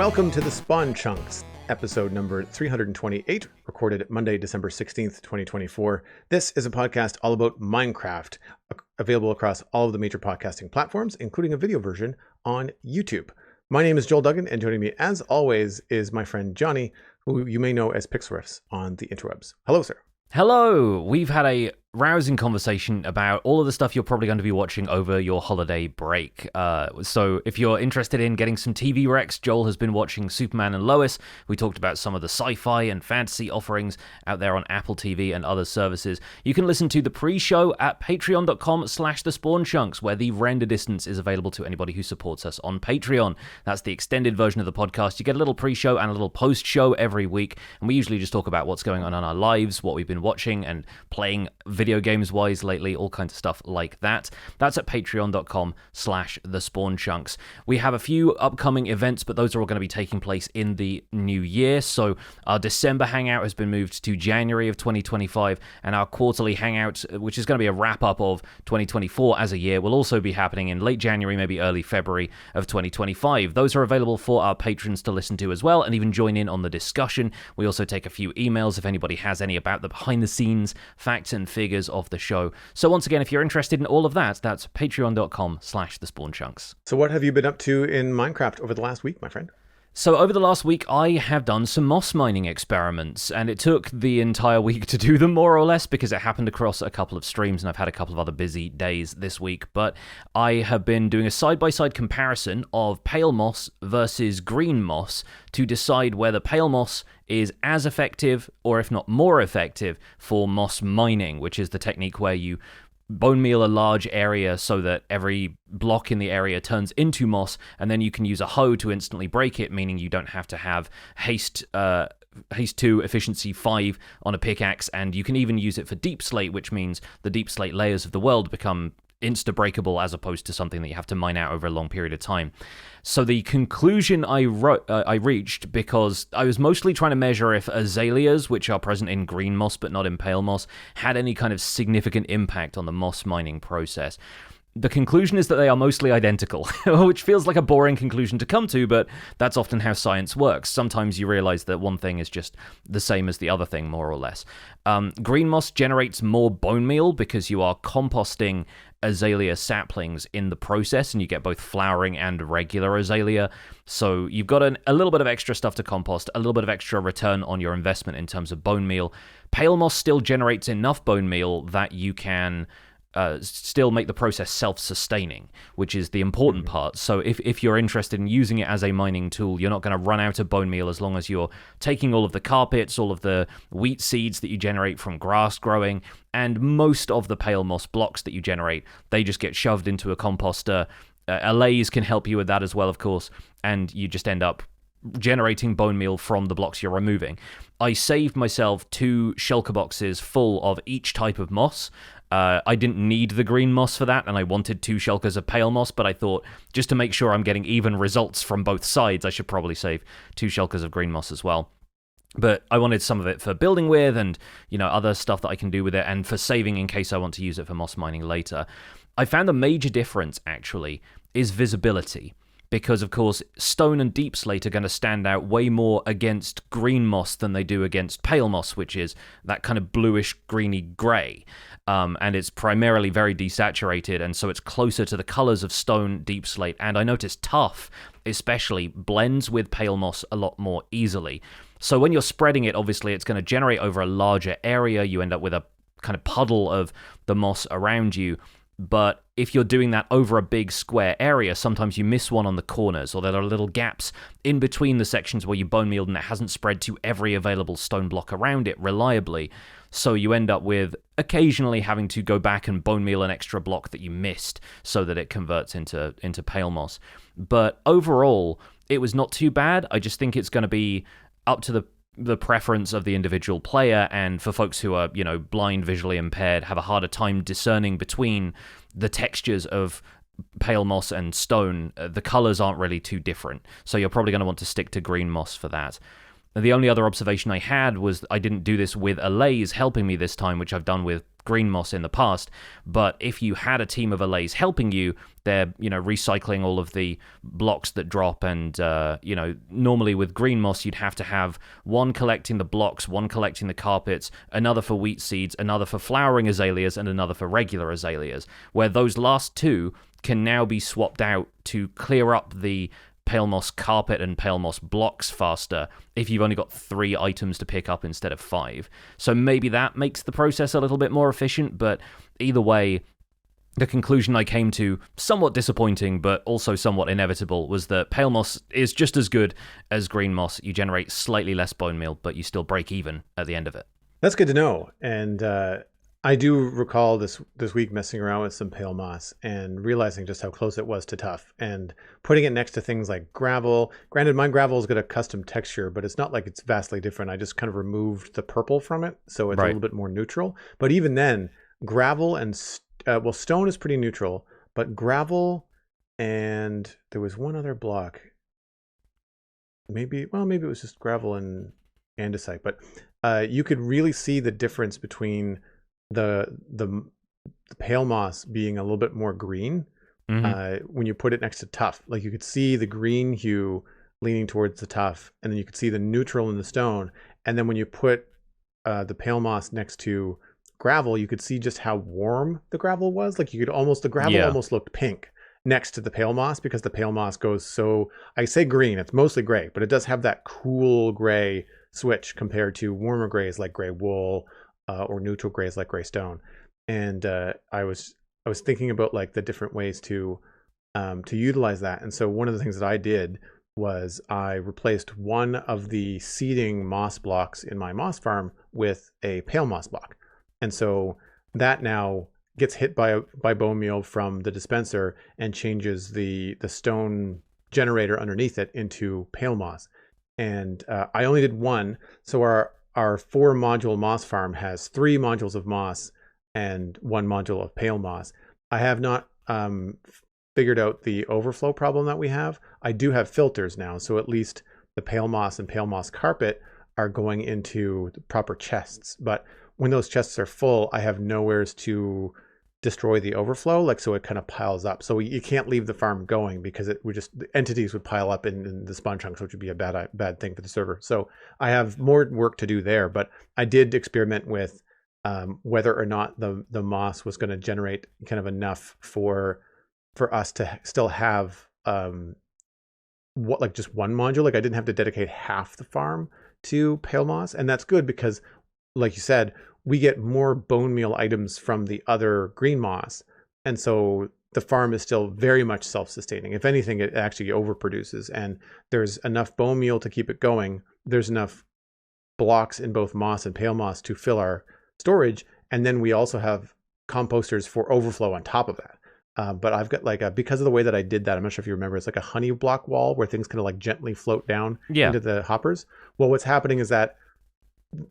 Welcome to the Spawn Chunks, episode number 328, recorded Monday, December 16th, 2024. This is a podcast all about Minecraft, available across all of the major podcasting platforms, including a video version on YouTube. My name is Joel Duggan, and joining me, as always, is my friend Johnny, who you may know as Pixelriffs on the interwebs. Hello, sir. Hello! We've had a rousing conversation about all of the stuff you're probably going to be watching over your holiday break. So if you're interested in getting some TV recs, Joel has been watching Superman and Lois. We talked about some of the sci-fi and fantasy offerings out there on Apple TV and other services. You can listen to the pre-show at patreon.com/thespawnchunks, where the render distance is available to anybody who supports us on Patreon. That's the extended version of the podcast. You get a little pre-show and a little post-show every week, and we usually just talk about what's going on in our lives, what we've been watching and playing video games wise lately, all kinds of stuff like that. That's at patreon.com/thespawnchunks. We have a few upcoming events, but those are all going to be taking place in the new year. So our December hangout has been moved to January of 2025, and our quarterly hangout, which is going to be a wrap up of 2024 as a year, will also be happening in late January, maybe early February of 2025. Those are available for our patrons to listen to as well, and even join in on the discussion. We also take a few emails if anybody has any about the behind the scenes facts and figures of the show. So once again, if you're interested in all of that, that's patreon.com/thespawnchunks. So what have you been up to in Minecraft over the last week, my friend? So over the last week, I have done some moss mining experiments, and it took the entire week to do them, more or less, because it happened across a couple of streams, and I've had a couple of other busy days this week. But I have been doing a side-by-side comparison of pale moss versus green moss to decide whether pale moss is as effective, or if not more effective, for moss mining, which is the technique where you bone meal a large area so that every block in the area turns into moss, and then you can use a hoe to instantly break it, meaning you don't have to have haste 2 efficiency 5 on a pickaxe, and you can even use it for deep slate, which means the deep slate layers of the world become insta-breakable as opposed to something that you have to mine out over a long period of time. So the conclusion I reached, because I was mostly trying to measure if azaleas, which are present in green moss but not in pale moss, had any kind of significant impact on the moss mining process. The conclusion is that they are mostly identical, which feels like a boring conclusion to come to, but that's often how science works. Sometimes you realize that one thing is just the same as the other thing, more or less. Green moss generates more bone meal because you are composting azalea saplings in the process, and you get both flowering and regular azalea. So you've got a little bit of extra stuff to compost, a little bit of extra return on your investment in terms of bone meal. Pale moss still generates enough bone meal that you can still make the process self-sustaining, which is the important part. So if you're interested in using it as a mining tool, you're not going to run out of bone meal as long as you're taking all of the carpets, all of the wheat seeds that you generate from grass growing, and most of the pale moss blocks that you generate, they just get shoved into a composter. Allays can help you with that as well, of course, and you just end up generating bone meal from the blocks you're removing. I saved myself 2 shulker boxes full of each type of moss. I didn't need the green moss for that, and I wanted 2 shulkers of pale moss, but I thought, just to make sure I'm getting even results from both sides, I should probably save 2 shulkers of green moss as well. But I wanted some of it for building with and, other stuff that I can do with it, and for saving in case I want to use it for moss mining later. I found the major difference, actually, is visibility. Because, of course, stone and deep slate are going to stand out way more against green moss than they do against pale moss, which is that kind of bluish, greeny grey. And it's primarily very desaturated, and so it's closer to the colors of stone, deep slate. And I noticed tuff, especially, blends with pale moss a lot more easily. So when you're spreading it, obviously, it's going to generate over a larger area. You end up with a kind of puddle of the moss around you. But if you're doing that over a big square area, sometimes you miss one on the corners, or there are little gaps in between the sections where you bone mealed and it hasn't spread to every available stone block around it reliably. So you end up with occasionally having to go back and bone meal an extra block that you missed so that it converts into pale moss. But overall, it was not too bad. I just think it's going to be up to the preference of the individual player, and for folks who are, blind, visually impaired, have a harder time discerning between the textures of pale moss and stone, the colors aren't really too different. So you're probably going to want to stick to green moss for that. The only other observation I had was I didn't do this with allays helping me this time, which I've done with green moss in the past, but if you had a team of allays helping you, they're, recycling all of the blocks that drop, and, normally with green moss, you'd have to have one collecting the blocks, one collecting the carpets, another for wheat seeds, another for flowering azaleas, and another for regular azaleas, where those last two can now be swapped out to clear up the pale moss carpet and pale moss blocks faster if you've only got 3 items to pick up instead of 5. So maybe that makes the process a little bit more efficient, but either way, the conclusion I came to, somewhat disappointing but also somewhat inevitable, was that pale moss is just as good as green moss. You generate slightly less bone meal, but you still break even at the end of it. That's good to know. And I do recall this week messing around with some pale moss and realizing just how close it was to tough, and putting it next to things like gravel. Granted, my gravel's got a custom texture, but it's not like it's vastly different. I just kind of removed the purple from it, so it's a little bit more neutral. But even then, gravel and stone is pretty neutral, but gravel, and there was one other block. Maybe it was just gravel and andesite, but you could really see the difference between the pale moss being a little bit more green when you put it next to tough. Like, you could see the green hue leaning towards the tough, and then you could see the neutral in the stone. And then when you put the pale moss next to gravel, you could see just how warm the gravel was. Like, the gravel almost looked pink next to the pale moss, because the pale moss goes so, I say green, it's mostly gray, but it does have that cool gray switch compared to warmer grays like gray wool, or neutral grays like gray stone. And I was thinking about like the different ways to utilize that. And so one of the things that I did was I replaced one of the seeding moss blocks in my moss farm with a pale moss block. And so that now gets hit by bone meal from the dispenser and changes the stone generator underneath it into pale moss. And I only did one. So our 4-module moss farm has 3 modules of moss and 1 module of pale moss. I have not figured out the overflow problem that we have. I do have filters now, so at least the pale moss and pale moss carpet are going into the proper chests. But when those chests are full, I have nowheres to destroy the overflow, like, so it kind of piles up. So you can't leave the farm going, because the entities would pile up in the spawn chunks, which would be a bad thing for the server. So I have more work to do there, but I did experiment with whether or not the moss was going to generate kind of enough for us to still have just one module. Like, I didn't have to dedicate half the farm to pale moss, and that's good because, like you said, we get more bone meal items from the other green moss. And so the farm is still very much self-sustaining. If anything, it actually overproduces, and there's enough bone meal to keep it going. There's enough blocks in both moss and pale moss to fill our storage. And then we also have composters for overflow on top of that. But I've got because of the way that I did that, I'm not sure if you remember, it's like a honey block wall where things kind of like gently float down into the hoppers. Well, what's happening is that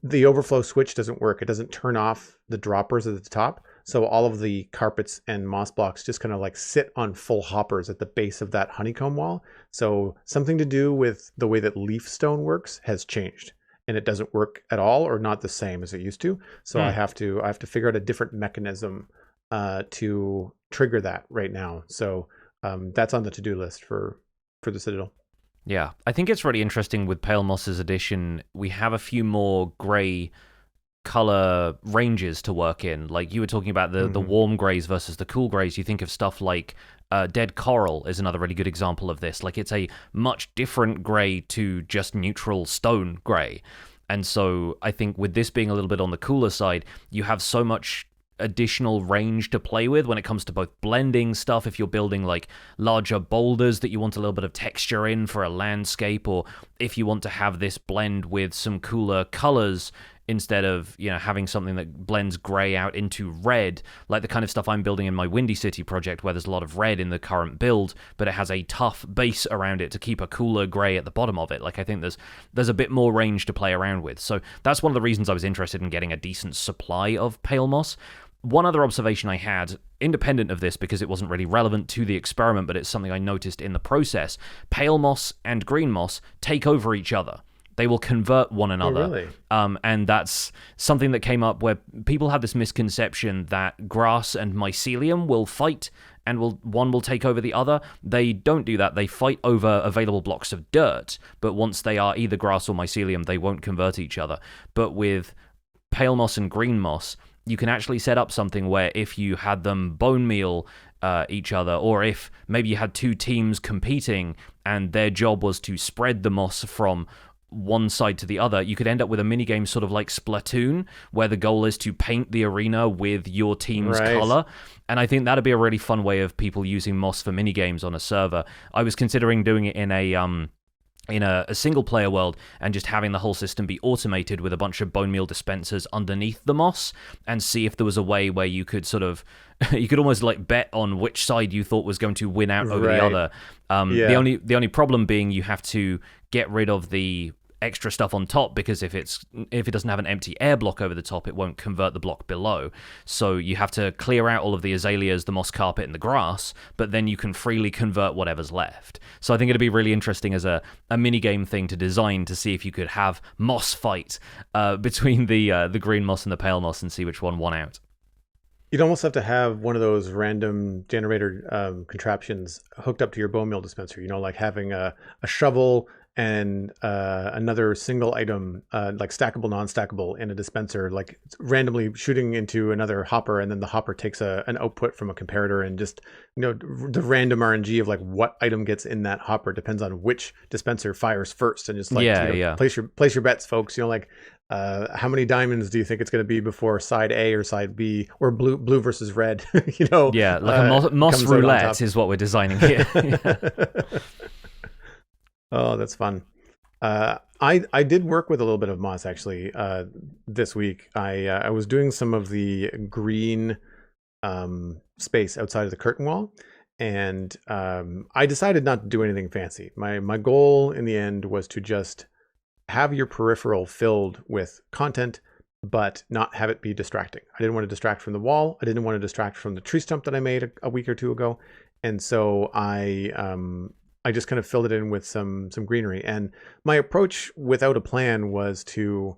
the overflow switch doesn't work. It doesn't turn off the droppers at the top. So all of the carpets and moss blocks just kind of like sit on full hoppers at the base of that honeycomb wall. So something to do with the way that leaf stone works has changed, and it doesn't work at all, or not the same as it used to. So I have to figure out a different mechanism to trigger that right now. So that's on the to-do list for the Citadel. Yeah, I think it's really interesting with Pale Moss's addition. We have a few more grey color ranges to work in. Like you were talking about the warm greys versus the cool greys. You think of stuff like Dead Coral is another really good example of this. Like, it's a much different grey to just neutral stone grey. And so I think with this being a little bit on the cooler side, you have so much additional range to play with when it comes to both blending stuff, if you're building like larger boulders that you want a little bit of texture in for a landscape, or if you want to have this blend with some cooler colors instead of, you know, having something that blends gray out into red, like the kind of stuff I'm building in my Windy City project, where there's a lot of red in the current build, but it has a tough base around it to keep a cooler gray at the bottom of it. Like, I think there's a bit more range to play around with. So that's one of the reasons I was interested in getting a decent supply of Pale Moss. One other observation I had, independent of this because it wasn't really relevant to the experiment, but it's something I noticed in the process: Pale Moss and Green Moss take over each other. They will convert one Oh, another. really? And that's something that came up where people have this misconception that grass and mycelium will fight and one will take over the other. They don't do that. They fight over available blocks of dirt, but once they are either grass or mycelium, they won't convert each other. But with pale moss and green moss, you can actually set up something where if you had them bone meal each other, or if maybe you had two teams competing and their job was to spread the moss from one side to the other, you could end up with a minigame sort of like Splatoon, where the goal is to paint the arena with your team's color. And I think that'd be a really fun way of people using moss for minigames on a server. I was considering doing it in a single player world and just having the whole system be automated with a bunch of bone meal dispensers underneath the moss, and see if there was a way where you could sort of you could almost like bet on which side you thought was going to win out over the other. The only problem being you have to get rid of the extra stuff on top, because if it doesn't have an empty air block over the top, it won't convert the block below. So you have to clear out all of the azaleas, the moss carpet, and the grass, but then you can freely convert whatever's left. So I think it'd be really interesting as a mini-game thing to design, to see if you could have moss fight between the green moss and the pale moss and see which one won out. You'd almost have to have one of those random generator contraptions hooked up to your bone meal dispenser, like having a shovel and another single item, like stackable, non-stackable, in a dispenser, like randomly shooting into another hopper, and then the hopper takes an output from a comparator, and just the random RNG of like what item gets in that hopper depends on which dispenser fires first, and just like place your bets, folks. How many diamonds do you think it's going to be before side A or side B, or blue versus red? Like a moss roulette is what we're designing here. Oh, that's fun. I did work with a little bit of moss actually this week. I was doing some of the green space outside of the curtain wall, and I decided not to do anything fancy. My goal in the end was to just have your peripheral filled with content, but not have it be distracting. I didn't want to distract from the wall. I didn't want to distract from the tree stump that I made a week or two ago, and so I just kind of filled it in with some greenery. And my approach without a plan was to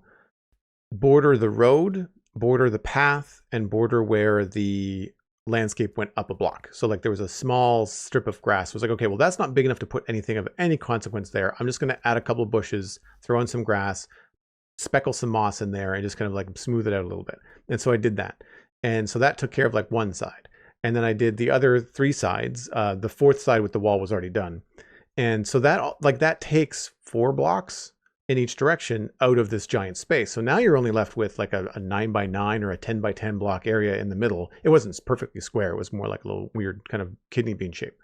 border the road, border the path, and border where the landscape went up a block. So like there was a small strip of grass. It was like, okay, well, that's not big enough to put anything of any consequence there. I'm just going to add a couple of bushes, throw in some grass, speckle some moss in there, and just kind of like smooth it out a little bit. And so I did that. And so that took care of like one side. And then I did the other three sides. The fourth side with the wall was already done. And so that takes 4 blocks in each direction out of this giant space. So now you're only left with like a 9x9 or a 10x10 block area in the middle. It wasn't perfectly square. It was more like a little weird kind of kidney bean shape.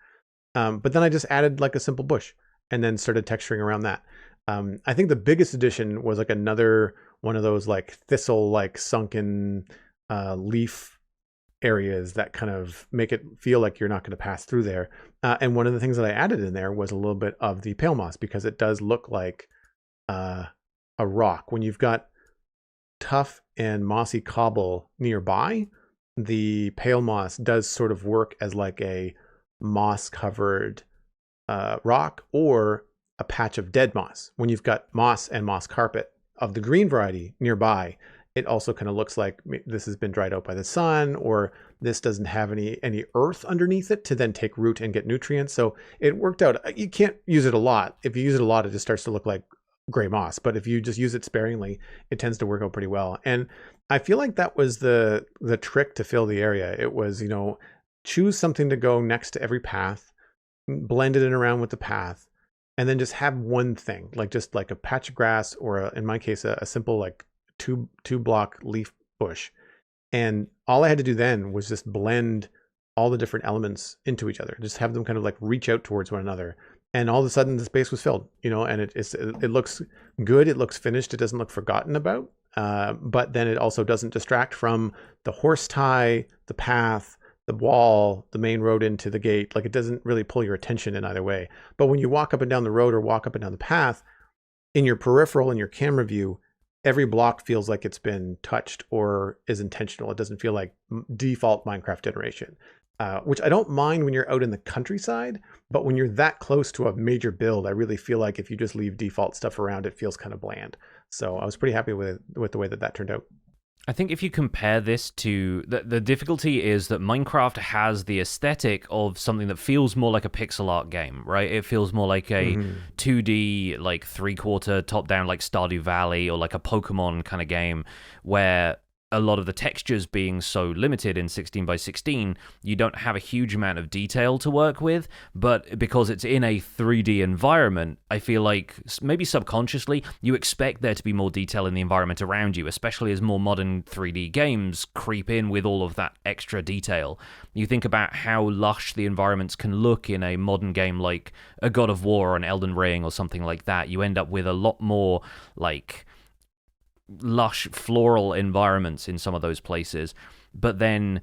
But then I just added like a simple bush and then started texturing around that. I think the biggest addition was like another one of those like thistle, like sunken leaf areas that kind of make it feel like you're not going to pass through there. And one of the things that I added in there was a little bit of the pale moss, because it does look like a rock. When you've got tough and mossy cobble nearby, the pale moss does sort of work as like a moss covered rock, or a patch of dead moss. When you've got moss and moss carpet of the green variety nearby, it also kind of looks like this has been dried out by the sun, or this doesn't have any earth underneath it to then take root and get nutrients. So it worked out. You can't use it a lot. If you use it a lot, it just starts to look like gray moss. But if you just use it sparingly, it tends to work out pretty well. And I feel like that was the trick to fill the area. It was, choose something to go next to every path, blend it in around with the path, and then just have one thing, like just like a patch of grass, or in my case, a simple like two block leaf bush. And all I had to do then was just blend all the different elements into each other, just have them kind of like reach out towards one another. And all of a sudden the space was filled, and it looks good. It looks finished. It doesn't look forgotten about. But then it also doesn't distract from the horse tie, the path, the wall, the main road into the gate. Like, it doesn't really pull your attention in either way. But when you walk up and down the road or walk up and down the path, in your peripheral, in your camera view, every block feels like it's been touched or is intentional. It doesn't feel like default Minecraft generation. which I don't mind when you're out in the countryside, but when you're that close to a major build, I really feel like if you just leave default stuff around, it feels kind of bland. So I was pretty happy with the way that turned out. I think if you compare this to the difficulty is that Minecraft has the aesthetic of something that feels more like a pixel art game, right? It feels more like a 2D, like three-quarter top-down, like Stardew Valley, or like a Pokemon kind of game, where a lot of the textures being so limited in 16 by 16, you don't have a huge amount of detail to work with, but because it's in a 3D environment, I feel like maybe subconsciously you expect there to be more detail in the environment around you, especially as more modern 3D games creep in with all of that extra detail. You think about how lush the environments can look in a modern game like a God of War or an Elden Ring or something like that. You end up with a lot more like lush floral environments in some of those places, but then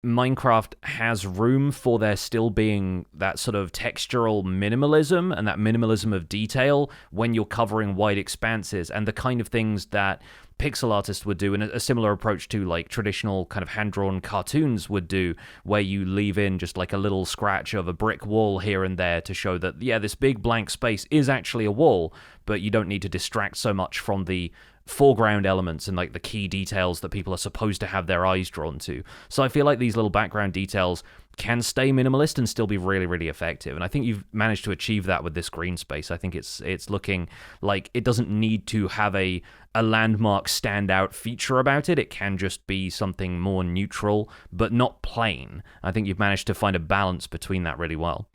Minecraft has room for there still being that sort of textural minimalism and that minimalism of detail when you're covering wide expanses, and the kind of things that pixel artists would do, and a similar approach to like traditional kind of hand-drawn cartoons would do, where you leave in just like a little scratch of a brick wall here and there to show that, yeah, this big blank space is actually a wall, but you don't need to distract so much from the foreground elements and like the key details that people are supposed to have their eyes drawn to. So I feel like these little background details can stay minimalist and still be really, really effective. And I think you've managed to achieve that with this green space. I think it's looking like it doesn't need to have a landmark standout feature about it. It can just be something more neutral, but not plain. I think you've managed to find a balance between that really well.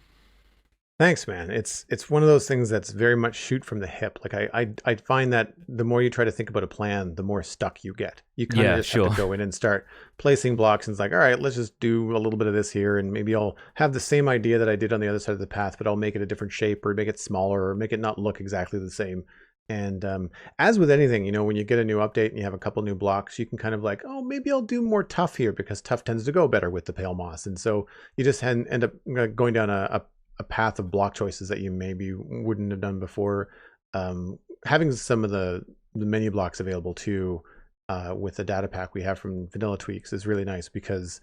Thanks, man. It's one of those things that's very much shoot from the hip. Like I find that the more you try to think about a plan, the more stuck you get. You kind of just have to go in and start placing blocks, and it's like, all right, let's just do a little bit of this here, and maybe I'll have the same idea that I did on the other side of the path, but I'll make it a different shape or make it smaller or make it not look exactly the same. And as with anything, when you get a new update and you have a couple new blocks, you can kind of like, oh, maybe I'll do more tough here because tough tends to go better with the pale moss. And so you just end up going down a path of block choices that you maybe wouldn't have done before. Having some of the menu blocks available too, with the data pack we have from Vanilla Tweaks is really nice because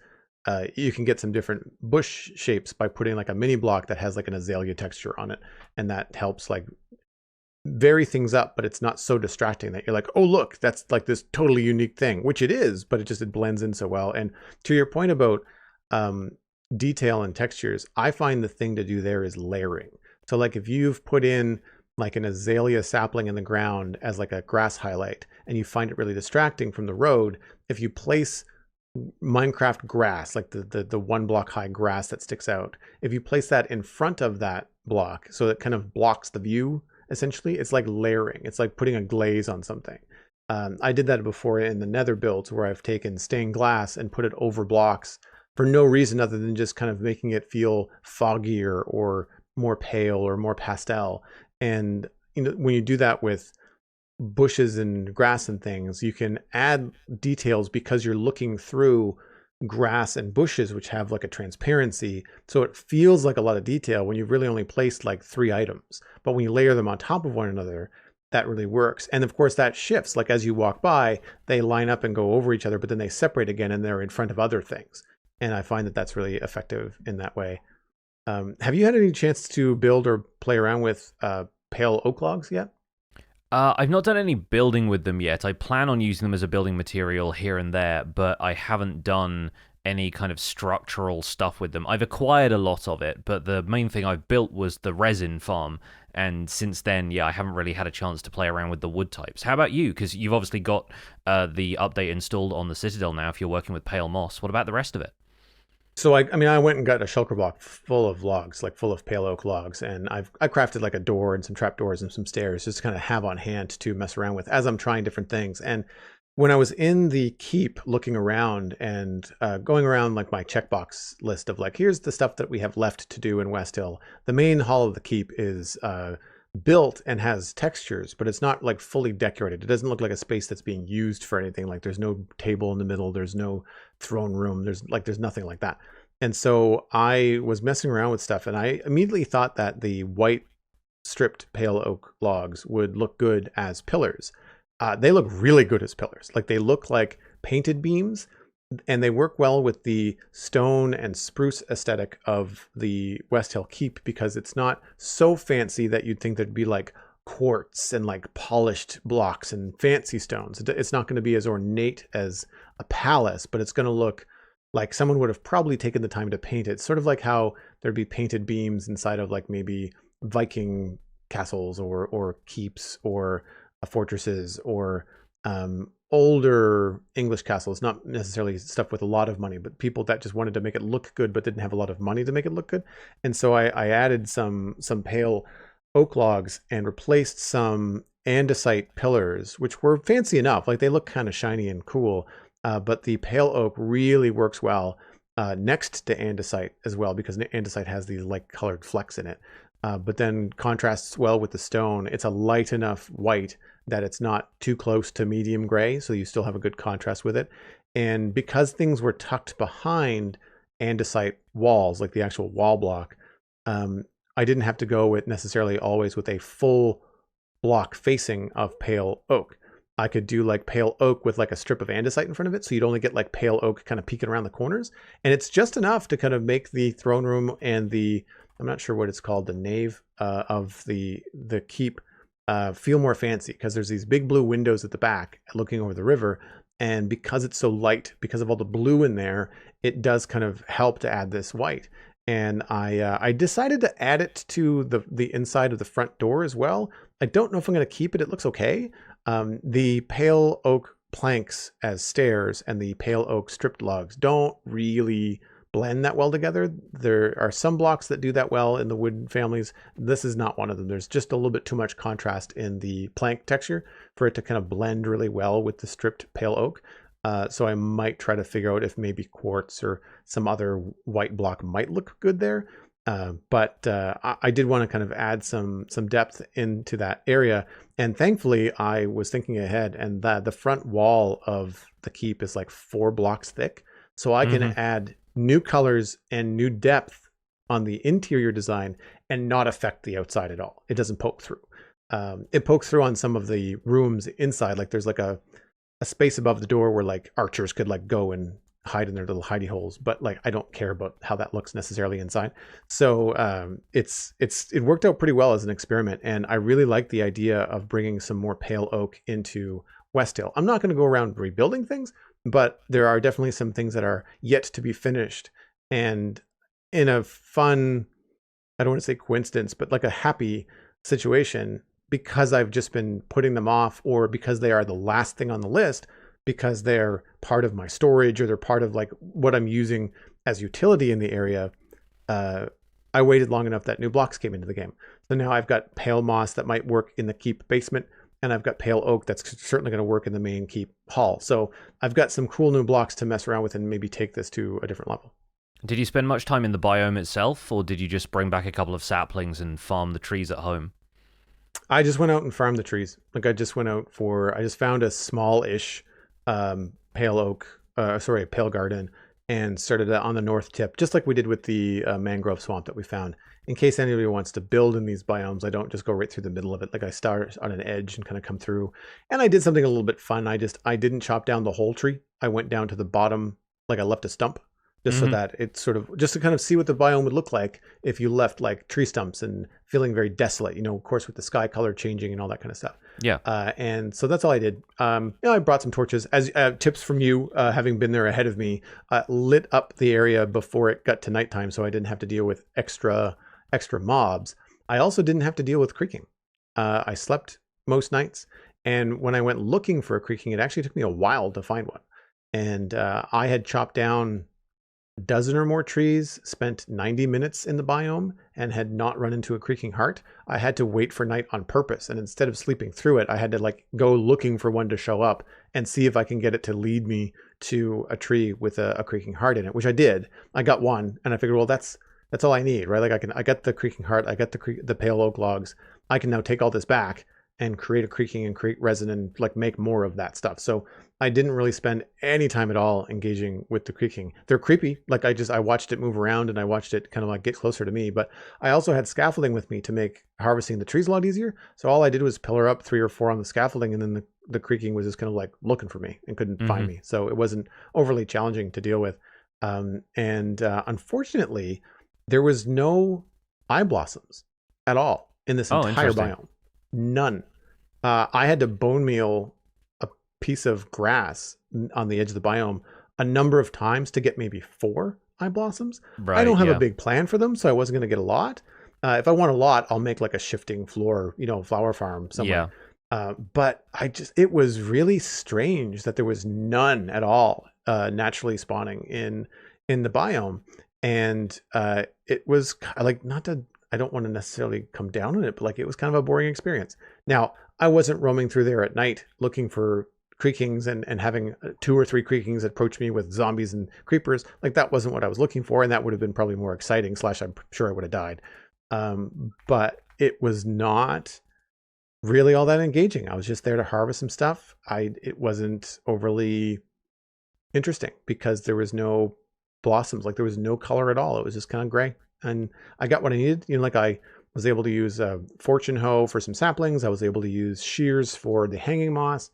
you can get some different bush shapes by putting like a mini block that has like an azalea texture on it, and that helps like vary things up, but it's not so distracting that you're like, oh look, that's like this totally unique thing, which it is, but it blends in so well. And to your point about detail and textures, I find the thing to do there is layering. So like if you've put in like an azalea sapling in the ground as like a grass highlight and you find it really distracting from the road, if you place Minecraft grass, like the one block high grass that sticks out, if you place that in front of that block so it kind of blocks the view, essentially it's like layering. It's like putting a glaze on something. I did that before in the Nether builds where I've taken stained glass and put it over blocks for no reason other than just kind of making it feel foggier or more pale or more pastel. And when you do that with bushes and grass and things, you can add details because you're looking through grass and bushes, which have like a transparency. So it feels like a lot of detail when you've really only placed like 3 items. But when you layer them on top of one another, that really works. And of course that shifts. Like as you walk by, they line up and go over each other, but then they separate again and they're in front of other things. And I find that that's really effective in that way. Have you had any chance to build or play around with pale oak logs yet? I've not done any building with them yet. I plan on using them as a building material here and there, but I haven't done any kind of structural stuff with them. I've acquired a lot of it, but the main thing I've built was the resin farm. And since then, I haven't really had a chance to play around with the wood types. How about you? Because you've obviously got the update installed on the Citadel now if you're working with pale moss. What about the rest of it? So I went and got a shulker block full of logs, like full of pale oak logs, and I crafted like a door and some trapdoors and some stairs just to kind of have on hand to mess around with as I'm trying different things. And when I was in the keep looking around and going around like my checkbox list of like, here's the stuff that we have left to do in West Hill, the main hall of the keep is built and has textures, but it's not like fully decorated. It doesn't look like a space that's being used for anything. Like there's no table in the middle, there's no throne room, there's nothing like that. And so I was messing around with stuff, and I immediately thought that the white stripped pale oak logs would look good as pillars. They look really good as pillars. Like they look like painted beams, and they work well with the stone and spruce aesthetic of the West Hill Keep because it's not so fancy that you'd think there'd be like quartz and like polished blocks and fancy stones. It's not going to be as ornate as a palace, but it's going to look like someone would have probably taken the time to paint it. Sort of like how there'd be painted beams inside of like maybe Viking castles or keeps or fortresses or older English castles, not necessarily stuff with a lot of money, but people that just wanted to make it look good but didn't have a lot of money to make it look good. And so I added some pale oak logs and replaced some andesite pillars, which were fancy enough. Like they look kind of shiny and cool, but the pale oak really works well next to andesite as well, because andesite has these like colored flecks in it. But then contrasts well with the stone. It's a light enough white that it's not too close to medium gray, so you still have a good contrast with it. And because things were tucked behind andesite walls, like the actual wall block, I didn't have to go with necessarily always with a full block facing of pale oak. I could do like pale oak with like a strip of andesite in front of it, so you'd only get like pale oak kind of peeking around the corners. And it's just enough to kind of make the throne room and the, I'm not sure what it's called, the nave of the keep feel more fancy, because there's these big blue windows at the back looking over the river. And because it's so light, because of all the blue in there, it does kind of help to add this white. And I decided to add it to the inside of the front door as well. I don't know if I'm going to keep it. It looks okay. The pale oak planks as stairs and the pale oak stripped logs don't really blend that well together. There are some blocks that do that well in the wood families. This is not one of them. There's just a little bit too much contrast in the plank texture for it to kind of blend really well with the stripped pale oak. So I might try to figure out if maybe quartz or some other white block might look good there. But I did want to kind of add some depth into that area. And thankfully, I was thinking ahead, and the front wall of the keep is like 4 blocks thick. So I can add new colors and new depth on the interior design and not affect the outside at all. It doesn't poke through. It pokes through on some of the rooms inside. Like there's like a space above the door where like archers could like go and hide in their little hidey holes, but like I don't care about how that looks necessarily inside. So it worked out pretty well as an experiment, and I really like the idea of bringing some more pale oak into West Hill. I'm not going to go around rebuilding things, but there are definitely some things that are yet to be finished, and in a fun, I don't want to say coincidence, but like a happy situation, because I've just been putting them off, or because they are the last thing on the list, because they're part of my storage or they're part of like what I'm using as utility in the area. I waited long enough that new blocks came into the game. So now I've got pale moss that might work in the keep basement, and I've got pale oak that's certainly going to work in the main keep hall. So I've got some cool new blocks to mess around with and maybe take this to a different level. Did you spend much time in the biome itself, or did you just bring back a couple of saplings and farm the trees at home? I just went out and farmed the trees. Like I just found a small-ish pale oak, pale garden, and started on the north tip, just like we did with the mangrove swamp that we found. In case anybody wants to build in these biomes, I don't just go right through the middle of it. Like I start on an edge and kind of come through. And I did something a little bit fun. I didn't chop down the whole tree. I went down to the bottom, like I left a stump, just so that it's sort of just to kind of see what the biome would look like if you left like tree stumps and feeling very desolate, you know, of course, with the sky color changing and all that kind of stuff. Yeah. And so that's all I did. I brought some torches as tips from you, having been there ahead of me, lit up the area before it got to nighttime, so I didn't have to deal with extra mobs. I also didn't have to deal with creaking. I slept most nights, and when I went looking for a creaking, it actually took me a while to find one. And I had chopped down a dozen or more trees, spent 90 minutes in the biome, and had not run into a creaking heart. I had to wait for night on purpose, and instead of sleeping through it, I had to like go looking for one to show up and see if I can get it to lead me to a tree with a creaking heart in it, which I did. I got one, and I figured, well, that's all I need, right? Like I got the creaking heart, I got the pale oak logs. I can now take all this back and create a creaking and create resin and like make more of that stuff. So I didn't really spend any time at all engaging with the creaking. They're creepy. Like I watched it move around and I watched it kind of like get closer to me, but I also had scaffolding with me to make harvesting the trees a lot easier. So all I did was pillar up 3 or 4 on the scaffolding, and then the creaking was just kind of like looking for me and couldn't find me. So it wasn't overly challenging to deal with. Unfortunately, there was no eye blossoms at all in this entire biome. None. I had to bone meal a piece of grass on the edge of the biome a number of times to get maybe 4 eye blossoms. I don't have a big plan for them, so I wasn't going to get a lot. If I want a lot, I'll make like a shifting floor, flower farm somewhere. But it was really strange that there was none at all naturally spawning in the biome. And it was like, I don't want to necessarily come down on it, but like it was kind of a boring experience. Now, I wasn't roaming through there at night looking for creakings and having 2 or 3 creakings approach me with zombies and creepers. Like that wasn't what I was looking for, and that would have been probably more exciting. / I'm sure I would have died. But it was not really all that engaging. I was just there to harvest some stuff. It wasn't overly interesting because there was no blossoms. Like there was no color at all. It was just kind of gray. And I got what I needed. Like I was able to use a fortune hoe for some saplings. I was able to use shears for the hanging moss.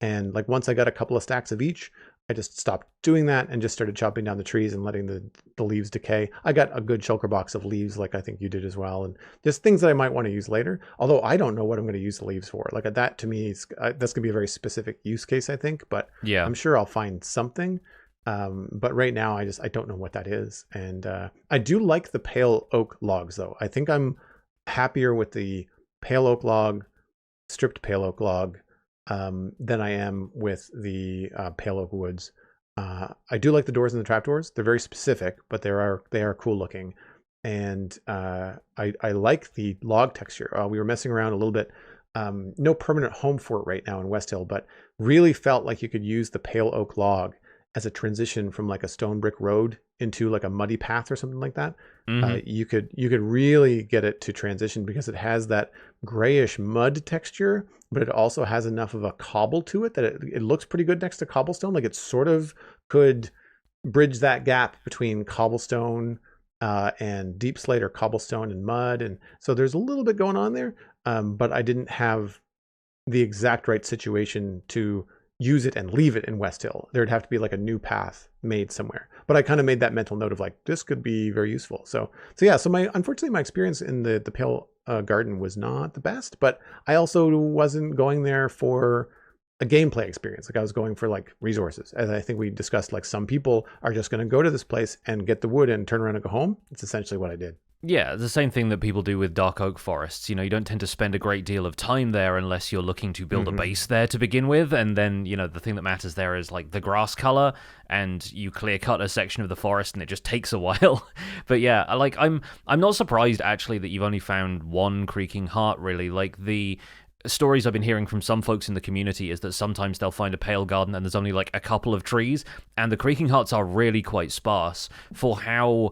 And like once I got a couple of stacks of each, I just stopped doing that and just started chopping down the trees and letting the leaves decay. I got a good shulker box of leaves, like I think you did as well, and just things that I might want to use later. Although I don't know what I'm going to use the leaves for. Like that to me, that's going to be a very specific use case, I think. But yeah, I'm sure I'll find something. But right now, I don't know what that is. And I do like the pale oak logs, though. I think I'm happier with the pale oak log, stripped pale oak log, than I am with the pale oak woods. I do like the doors and the trapdoors. They're very specific, but they are cool looking. And I like the log texture. We were messing around a little bit. No permanent home for it right now in West Hill, but really felt like you could use the pale oak log as a transition from like a stone brick road into like a muddy path or something like that. You could really get it to transition because it has that grayish mud texture, but it also has enough of a cobble to it that it looks pretty good next to cobblestone. Like it sort of could bridge that gap between cobblestone and deep slate, or cobblestone and mud. And so there's a little bit going on there, but I didn't have the exact right situation to use it and leave it in West Hill. There'd have to be like a new path made somewhere. But I kind of made that mental note of like, this could be very useful. So unfortunately my experience in the Pale Garden was not the best, but I also wasn't going there for a gameplay experience. Like I was going for like resources. As I think we discussed, like some people are just going to go to this place and get the wood and turn around and go home. It's essentially what I did. Yeah, the same thing that people do with dark oak forests. You don't tend to spend a great deal of time there unless you're looking to build a base there to begin with. And then, the thing that matters there is like the grass color, and you clear cut a section of the forest and it just takes a while. But yeah, I'm not surprised actually that you've only found one creaking heart, really. Like the stories I've been hearing from some folks in the community is that sometimes they'll find a pale garden and there's only like a couple of trees, and the creaking hearts are really quite sparse for how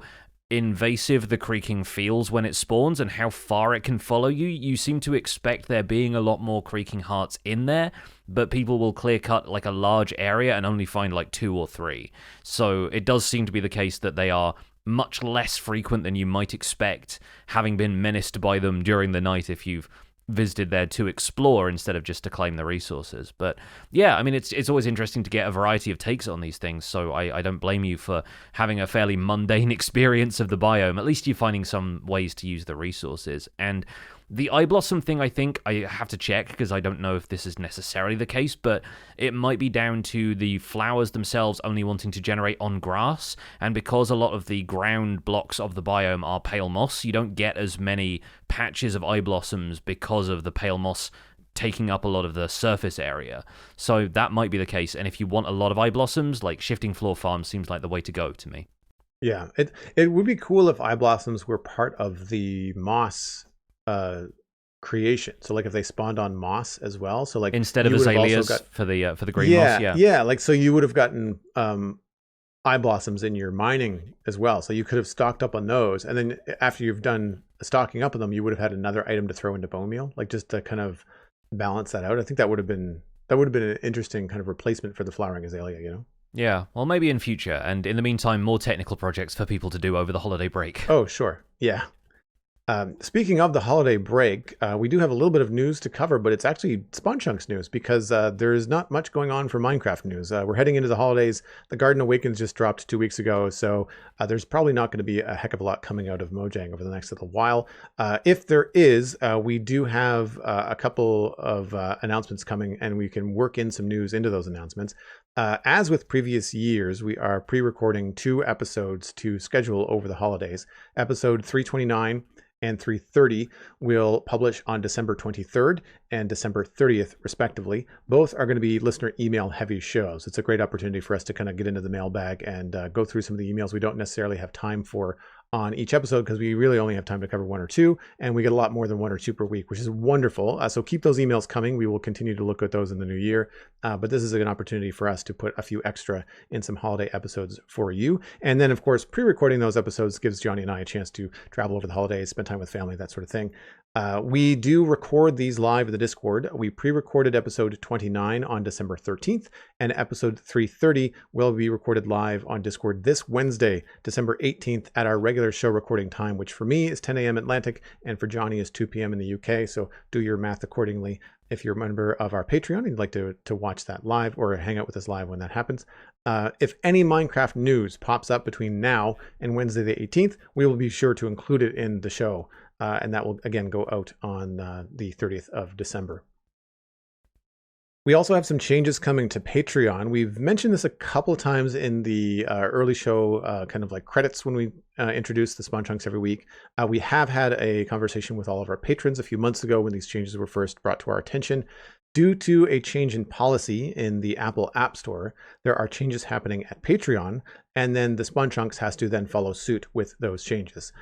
invasive the creaking feels when it spawns and how far it can follow you. You seem to expect there being a lot more creaking hearts in there, but people will clear cut like a large area and only find like 2 or 3. So it does seem to be the case that they are much less frequent than you might expect, having been menaced by them during the night if you've visited there to explore instead of just to claim the resources. But yeah, I mean, it's always interesting to get a variety of takes on these things, so I don't blame you for having a fairly mundane experience of the biome. At least you're finding some ways to use the resources. And the eye blossom thing, I think I have to check because I don't know if this is necessarily the case, but it might be down to the flowers themselves only wanting to generate on grass, and because a lot of the ground blocks of the biome are pale moss, you don't get as many patches of eye blossoms because of the pale moss taking up a lot of the surface area. So that might be the case, and if you want a lot of eye blossoms, like shifting floor farm seems like the way to go to me. Yeah, it would be cool if eye blossoms were part of the moss creation. So like if they spawned on moss as well. So like instead of azaleas for the green moss. Yeah. Like so you would have gotten eye blossoms in your mining as well. So you could have stocked up on those, and then after you've done stocking up on them, you would have had another item to throw into bone meal, like just to kind of balance that out. I think that would have been an interesting kind of replacement for the flowering azalea. Yeah, well, maybe in future, and in the meantime, more technical projects for people to do over the holiday break. Oh, sure. Yeah. Speaking of the holiday break, we do have a little bit of news to cover, but it's actually Spawn Chunks news because there's not much going on for Minecraft news. We're heading into the holidays. The Garden Awakens just dropped 2 weeks ago, so there's probably not going to be a heck of a lot coming out of Mojang over the next little while. If there is, we do have a couple of announcements coming, and we can work in some news into those announcements. As with previous years, we are pre-recording 2 episodes to schedule over the holidays. Episode 329 and 330 will publish on December 23rd and December 30th, respectively. Both are going to be listener email heavy shows. It's a great opportunity for us to kind of get into the mailbag and go through some of the emails we don't necessarily have time for on each episode because we really only have time to cover 1 or 2, and we get a lot more than 1 or 2 per week, which is wonderful. So keep those emails coming. We will continue to look at those in the new year, but this is an opportunity for us to put a few extra in some holiday episodes for you. And then, of course, pre-recording those episodes gives Johnny and I a chance to travel over the holidays, spend time with family, that sort of thing. We do record these live in the Discord. We pre-recorded episode 29 on December 13th, and episode 330 will be recorded live on Discord this Wednesday, December 18th, at our regular show recording time, which for me is 10 a.m. Atlantic, and for Johnny is 2 p.m. in the UK. So do your math accordingly. If you're a member of our Patreon and you'd like to watch that live or hang out with us live when that happens. If any Minecraft news pops up between now and Wednesday the 18th, we will be sure to include it in the show. And that will, again, go out on the 30th of December. We also have some changes coming to Patreon. We've mentioned this a couple of times in the early show, kind of like credits when we introduce the Spawn Chunks every week. We have had a conversation with all of our patrons a few months ago when these changes were first brought to our attention. Due to a change in policy in the Apple App Store, there are changes happening at Patreon, and then the Spawn Chunks has to then follow suit with those changes.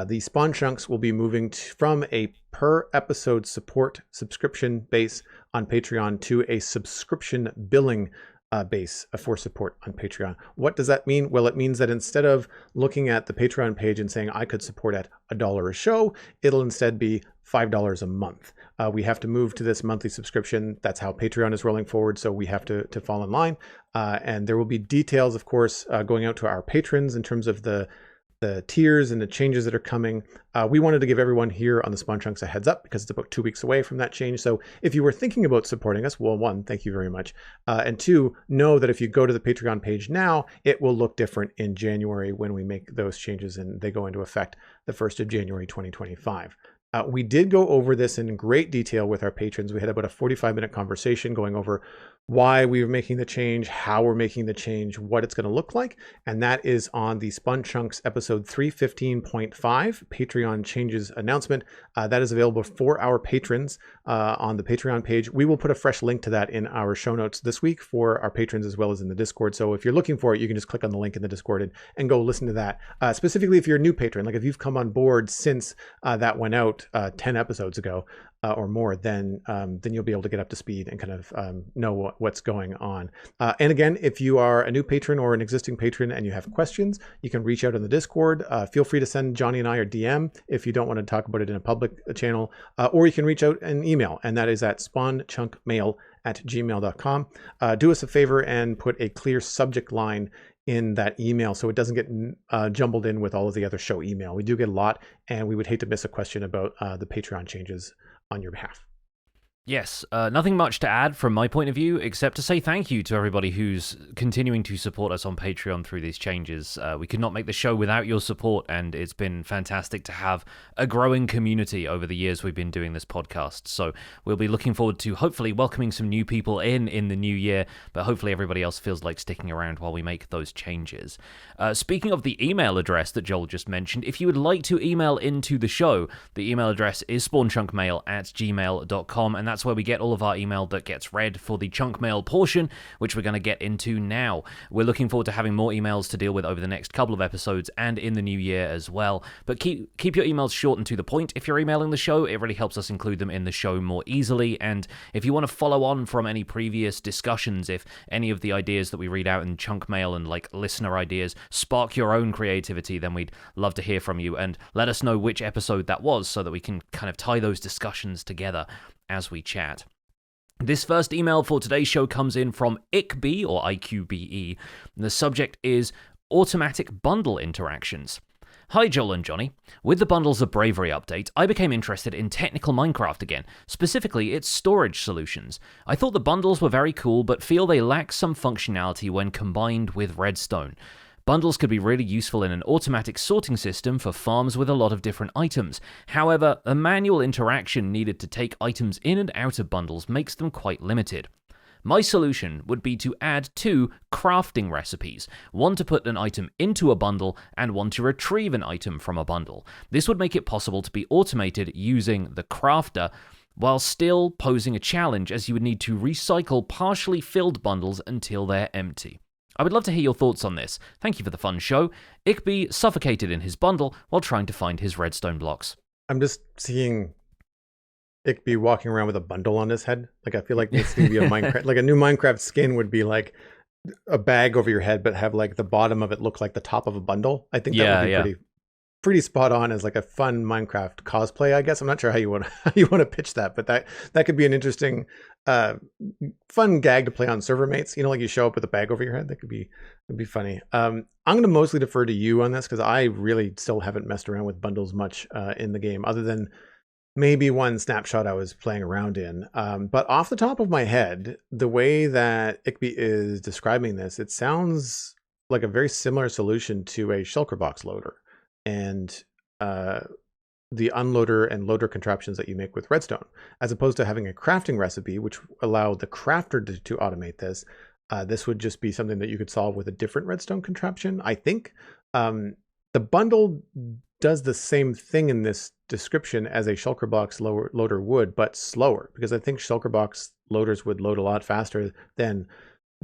The Spawn Chunks will be moving from a per episode support subscription base on Patreon to a subscription billing base for support on Patreon. What does that mean? Well, it means that instead of looking at the Patreon page and saying I could support at $1 a show, it'll instead be $5 a month. We have to move to this monthly subscription. That's how Patreon is rolling forward, so we have to fall in line. And there will be details, of course, going out to our patrons in terms of the tiers and the changes that are coming. We wanted to give everyone here on the Spawn Chunks a heads up because it's about 2 weeks away from that change. So if you were thinking about supporting us, well, 1, thank you very much. And 2, know that if you go to the Patreon page now, it will look different in January when we make those changes and they go into effect the 1st of January 2025. We did go over this in great detail with our patrons. We had about a 45-minute conversation going over why we were making the change, how we're making the change, what it's going to look like. And that is on the Spawn Chunks episode 315.5 Patreon changes announcement. That is available for our patrons on the Patreon page. We will put a fresh link to that in our show notes this week for our patrons as well as in the Discord. So if you're looking for it, you can just click on the link in the Discord and go listen to that. Specifically, if you're a new patron, like if you've come on board since that went out 10 episodes ago, or more, then you'll be able to get up to speed and kind of know what's going on. And again, if you are a new patron or an existing patron and you have questions, you can reach out in the Discord. Feel free to send Johnny and I a DM if you don't want to talk about it in a public channel, or you can reach out an email, and that is at spawnchunkmail@gmail.com. Do us a favor and put a clear subject line in that email so it doesn't get jumbled in with all of the other show email. We do get a lot, and we would hate to miss a question about the Patreon changes on your behalf. Yes, nothing much to add from my point of view, except to say thank you to everybody who's continuing to support us on Patreon through these changes. We could not make the show without your support, and it's been fantastic to have a growing community over the years we've been doing this podcast. So we'll be looking forward to hopefully welcoming some new people in the new year, but hopefully everybody else feels like sticking around while we make those changes. Speaking of the email address that Joel just mentioned, if you would like to email into the show, the email address is spawnchunkmail@gmail.com, and that's where we get all of our email that gets read for the chunk mail portion, which we're going to get into now. We're looking forward to having more emails to deal with over the next couple of episodes and in the new year as well. But keep your emails short and to the point. If you're emailing the show, it really helps us include them in the show more easily. And if you want to follow on from any previous discussions, if any of the ideas that we read out in chunk mail and like listener ideas spark your own creativity, then we'd love to hear from you and let us know which episode that was so that we can kind of tie those discussions together as we chat. This first email for today's show comes in from IQBE, or IQBE. The subject is automatic bundle interactions. Hi Joel and Johnny. With the Bundles of Bravery update, I became interested in technical Minecraft again, specifically its storage solutions. I thought the bundles were very cool, but feel they lack some functionality when combined with redstone. Bundles could be really useful in an automatic sorting system for farms with a lot of different items. However, the manual interaction needed to take items in and out of bundles makes them quite limited. My solution would be to add 2 crafting recipes, one to put an item into a bundle and one to retrieve an item from a bundle. This would make it possible to be automated using the crafter, while still posing a challenge as you would need to recycle partially filled bundles until they're empty. I would love to hear your thoughts on this. Thank you for the fun show. Ickby suffocated in his bundle while trying to find his redstone blocks. I'm just seeing Ickby walking around with a bundle on his head. Like, I feel like this could be a Minecraft, like a new Minecraft skin would be like a bag over your head, but have like the bottom of it look like the top of a bundle. I think that would be pretty spot on as like a fun Minecraft cosplay, I guess. I'm not sure how you want to pitch that, but that could be an interesting, fun gag to play on server mates. You know, like you show up with a bag over your head. That could be funny. I'm going to mostly defer to you on this because I really still haven't messed around with bundles much in the game, other than maybe one snapshot I was playing around in. But off the top of my head, the way that Ickby is describing this, it sounds like a very similar solution to a shulker box loader and the unloader and loader contraptions that you make with redstone, as opposed to having a crafting recipe, which allowed the crafter to automate this. This would just be something that you could solve with a different redstone contraption, I think. The bundle does the same thing in this description as a shulker box loader would, but slower, because I think shulker box loaders would load a lot faster than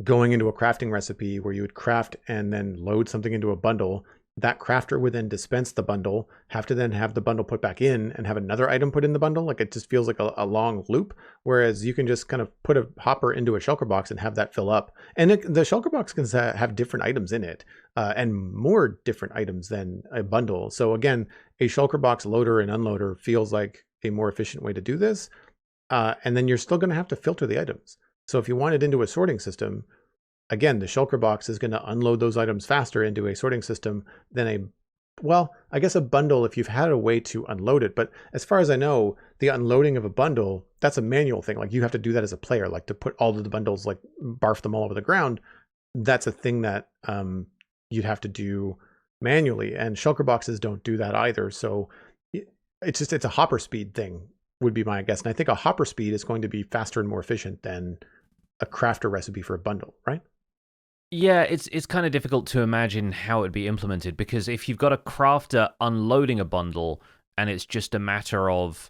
going into a crafting recipe where you would craft and then load something into a bundle. That crafter would then dispense the bundle, have to then have the bundle put back in and have another item put in the bundle. Like, it just feels like a long loop, whereas you can just kind of put a hopper into a shulker box and have that fill up. And the shulker box can have different items in it, and more different items than a bundle. So again, a shulker box loader and unloader feels like a more efficient way to do this. And then you're still going to have to filter the items. So if you want it into a sorting system, again, the shulker box is going to unload those items faster into a sorting system than I guess a bundle if you've had a way to unload it. But as far as I know, the unloading of a bundle, that's a manual thing. Like, you have to do that as a player, like to put all of the bundles, like barf them all over the ground. That's a thing that you'd have to do manually, and shulker boxes don't do that either. So it's a hopper speed thing would be my guess. And I think a hopper speed is going to be faster and more efficient than a crafter recipe for a bundle, right? Yeah, it's kind of difficult to imagine how it would be implemented, because if you've got a crafter unloading a bundle and it's just a matter of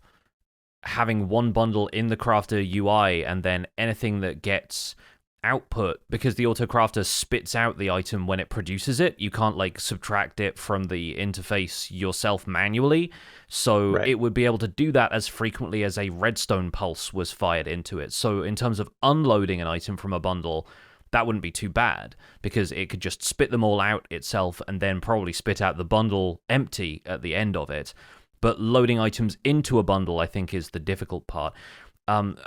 having one bundle in the crafter UI and then anything that gets output, because the auto crafter spits out the item when it produces it, you can't like subtract it from the interface yourself manually. So It would be able to do that as frequently as a redstone pulse was fired into it. So in terms of unloading an item from a bundle, that wouldn't be too bad, because it could just spit them all out itself and then probably spit out the bundle empty at the end of it. But loading items into a bundle, I think, is the difficult part.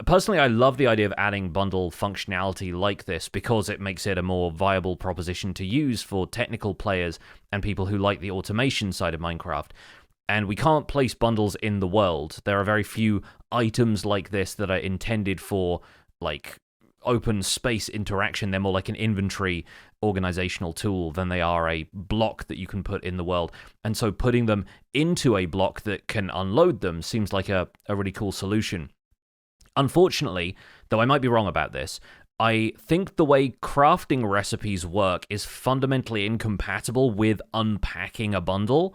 Personally, I love the idea of adding bundle functionality like this, because it makes it a more viable proposition to use for technical players and people who like the automation side of Minecraft. And we can't place bundles in the world. There are very few items like this that are intended for, like, open space interaction. They're more like an inventory organizational tool than they are a block that you can put in the world. And so putting them into a block that can unload them seems like a really cool solution. Unfortunately, though I might be wrong about this, I think the way crafting recipes work is fundamentally incompatible with unpacking a bundle,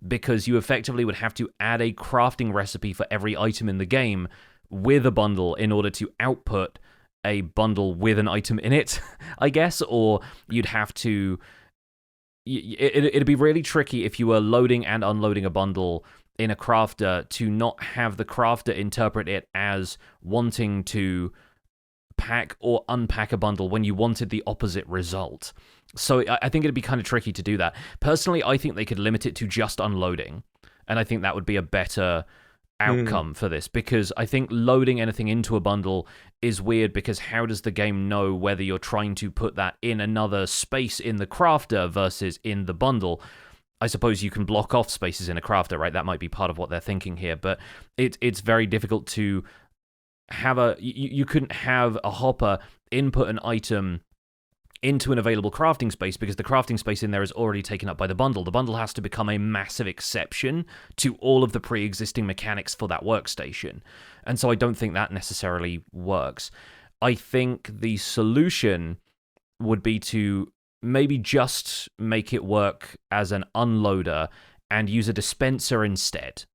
because you effectively would have to add a crafting recipe for every item in the game with a bundle in order to output a bundle with an item in it, I guess, or you'd have to... It'd be really tricky if you were loading and unloading a bundle in a crafter to not have the crafter interpret it as wanting to pack or unpack a bundle when you wanted the opposite result. So I think it'd be kind of tricky to do that. Personally, I think they could limit it to just unloading, and I think that would be a better outcome for this, because I think loading anything into a bundle is weird, because how does the game know whether you're trying to put that in another space in the crafter versus in the bundle? I suppose you can block off spaces in a crafter, right? That might be part of what they're thinking here, but it's very difficult to have you couldn't have a hopper input an item into an available crafting space because the crafting space in there is already taken up by the bundle. The bundle has to become a massive exception to all of the pre-existing mechanics for that workstation. And so I don't think that necessarily works. I think the solution would be to maybe just make it work as an unloader and use a dispenser instead.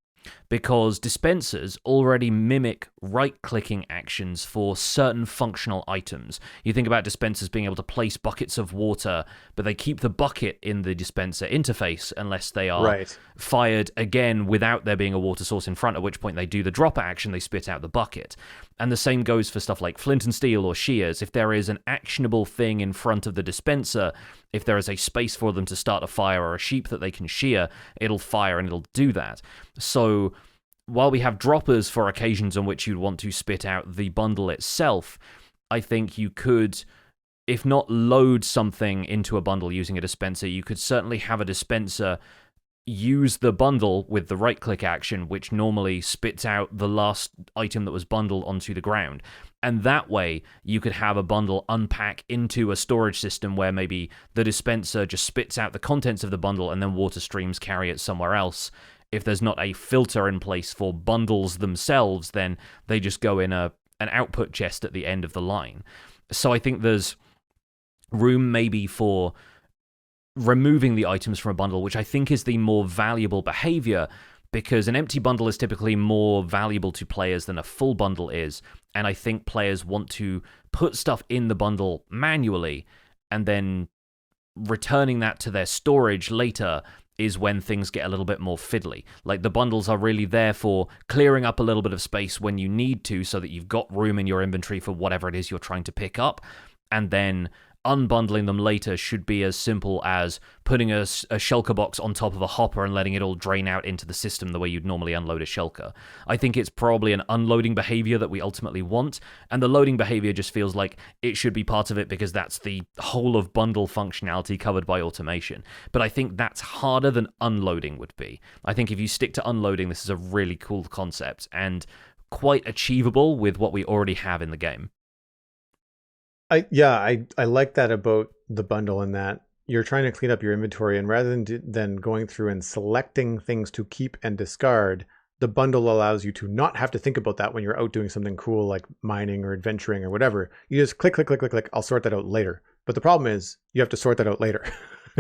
Because dispensers already mimic right-clicking actions for certain functional items. You think about dispensers being able to place buckets of water, but they keep the bucket in the dispenser interface unless they are fired again without there being a water source in front, at which point they do the dropper action, they spit out the bucket. And the same goes for stuff like flint and steel or shears. If there is an actionable thing in front of the dispenser, if there is a space for them to start a fire or a sheep that they can shear, it'll fire and it'll do that. So while we have droppers for occasions on which you'd want to spit out the bundle itself, I think you could, if not load something into a bundle using a dispenser, you could certainly have a dispenser use the bundle with the right-click action, which normally spits out the last item that was bundled onto the ground. And that way, you could have a bundle unpack into a storage system where maybe the dispenser just spits out the contents of the bundle and then water streams carry it somewhere else. If there's not a filter in place for bundles themselves, then they just go in an output chest at the end of the line. So I think there's room maybe for removing the items from a bundle, which I think is the more valuable behavior, because an empty bundle is typically more valuable to players than a full bundle is, and I think players want to put stuff in the bundle manually, and then returning that to their storage later is when things get a little bit more fiddly. Like, the bundles are really there for clearing up a little bit of space when you need to, so that you've got room in your inventory for whatever it is you're trying to pick up, and then unbundling them later should be as simple as putting a shulker box on top of a hopper and letting it all drain out into the system the way you'd normally unload a shulker. I think it's probably an unloading behavior that we ultimately want, and the loading behavior just feels like it should be part of it because that's the whole of bundle functionality covered by automation. But I think that's harder than unloading would be. I think if you stick to unloading, this is a really cool concept and quite achievable with what we already have in the game. I like that about the bundle, in that you're trying to clean up your inventory, and rather than going through and selecting things to keep and discard, the bundle allows you to not have to think about that when you're out doing something cool like mining or adventuring or whatever. You just click, click, click, click, click. I'll sort that out later. But the problem is you have to sort that out later,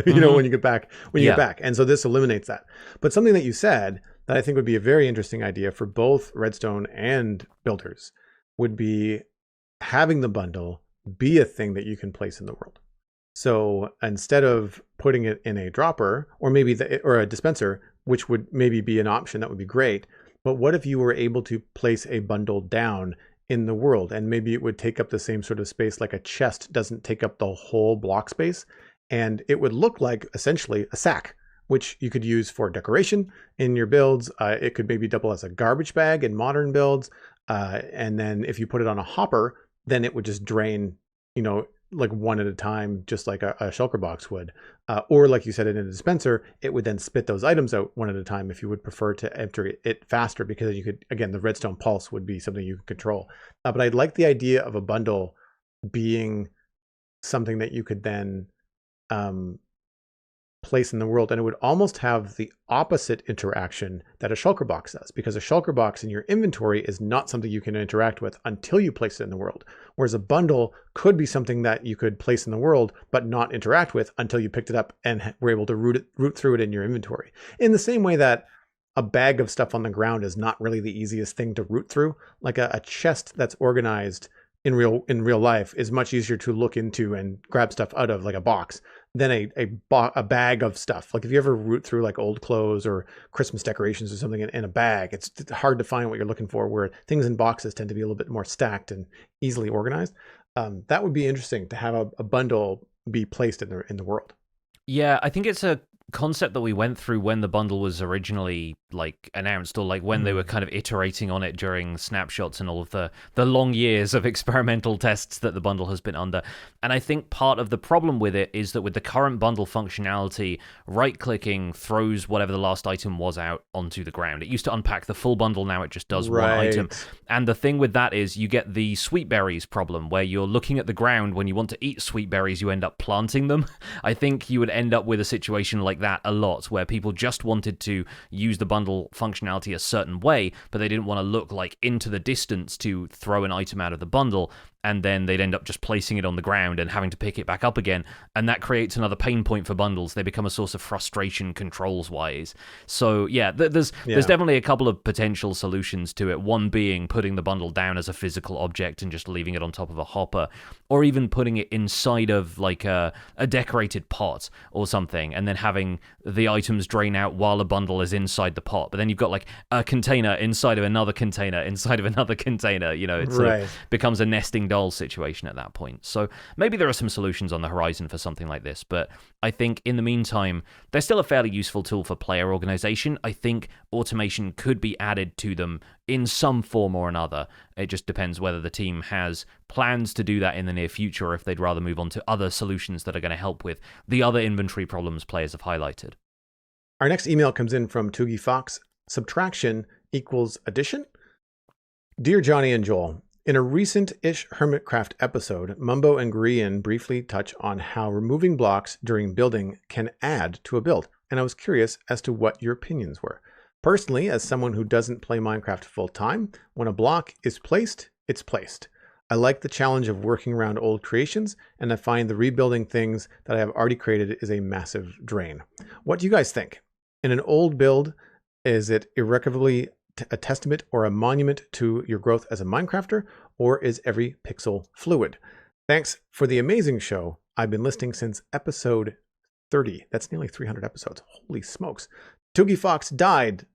when you get back, And so this eliminates that. But something that you said that I think would be a very interesting idea for both Redstone and builders would be having the bundle be a thing that you can place in the world. So instead of putting it in a dropper or maybe or a dispenser, which would maybe be an option, that would be great. But what if you were able to place a bundle down in the world, and maybe it would take up the same sort of space, like a chest doesn't take up the whole block space, and it would look like essentially a sack, which you could use for decoration in your builds. It could maybe double as a garbage bag in modern builds. And then if you put it on a hopper, then it would just drain, like one at a time, just like a shulker box would. Or like you said, in a dispenser, it would then spit those items out one at a time if you would prefer to enter it faster, because you could, again, the redstone pulse would be something you could control. But I'd like the idea of a bundle being something that you could then place in the world, and it would almost have the opposite interaction that a shulker box does, because a shulker box in your inventory is not something you can interact with until you place it in the world, whereas a bundle could be something that you could place in the world but not interact with until you picked it up and were able to root through it in your inventory. In the same way that a bag of stuff on the ground is not really the easiest thing to root through, like a chest that's organized in real life is much easier to look into and grab stuff out of, like a box, than a bag of stuff. Like if you ever root through like old clothes or Christmas decorations or something in a bag, it's hard to find what you're looking for, where things in boxes tend to be a little bit more stacked and easily organized. That would be interesting to have a bundle be placed in the world. Yeah, I think it's a concept that we went through when the bundle was originally like announced, or like when they were kind of iterating on it during snapshots and all of the long years of experimental tests that the bundle has been under. And I think part of the problem with it is that with the current bundle functionality, right-clicking throws whatever the last item was out onto the ground. It used to unpack the full bundle, now it just does one item. And the thing with that is you get the sweet berries problem, where you're looking at the ground. When you want to eat sweet berries, you end up planting them. I think you would end up with a situation like that a lot, where people just wanted to use the bundle functionality a certain way, but they didn't want to look like into the distance to throw an item out of the bundle, and then they'd end up just placing it on the ground and having to pick it back up again, and that creates another pain point for bundles. They become a source of frustration controls-wise. So yeah, there's definitely a couple of potential solutions to it, one being putting the bundle down as a physical object and just leaving it on top of a hopper, or even putting it inside of like a decorated pot or something, and then having the items drain out while a bundle is inside the pot. But then you've got like a container inside of another container inside of another container. You know, it sort of becomes a nesting doll situation at that point. So maybe there are some solutions on the horizon for something like this, but I think in the meantime, they're still a fairly useful tool for player organization. I think automation could be added to them in some form or another. It just depends whether the team has plans to do that in the near future, or if they'd rather move on to other solutions that are going to help with the other inventory problems players have highlighted. Our next email comes in from Toogie Fox. Subtraction equals addition? Dear Johnny and Joel, in a recent-ish Hermitcraft episode, Mumbo and Grian briefly touch on how removing blocks during building can add to a build, and I was curious as to what your opinions were. Personally, as someone who doesn't play Minecraft full-time, when a block is placed, it's placed. I like the challenge of working around old creations, and I find the rebuilding things that I have already created is a massive drain. What do you guys think? In an old build, is it irrevocably a testament or a monument to your growth as a Minecrafter, or is every pixel fluid? Thanks for the amazing show. I've been listening since episode 30. That's nearly 300 episodes. Holy smokes. Toogie Fox died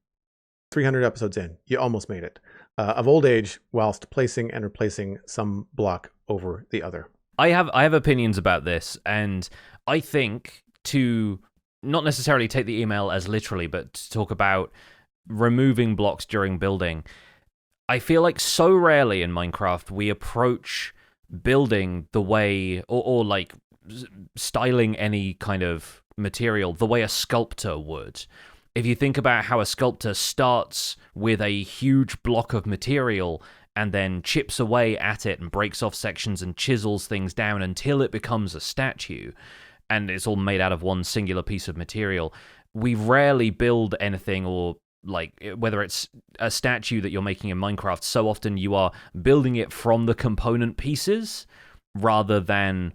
300 episodes in. You almost made it. Of old age, whilst placing and replacing some block over the other. I have opinions about this, and I think to not necessarily take the email as literally, but to talk about removing blocks during building, I feel like so rarely in Minecraft we approach building the way, or like styling any kind of material the way a sculptor would. If you think about how a sculptor starts with a huge block of material and then chips away at it and breaks off sections and chisels things down until it becomes a statue, and it's all made out of one singular piece of material, we rarely build anything, or like whether it's a statue that you're making in Minecraft, so often you are building it from the component pieces rather than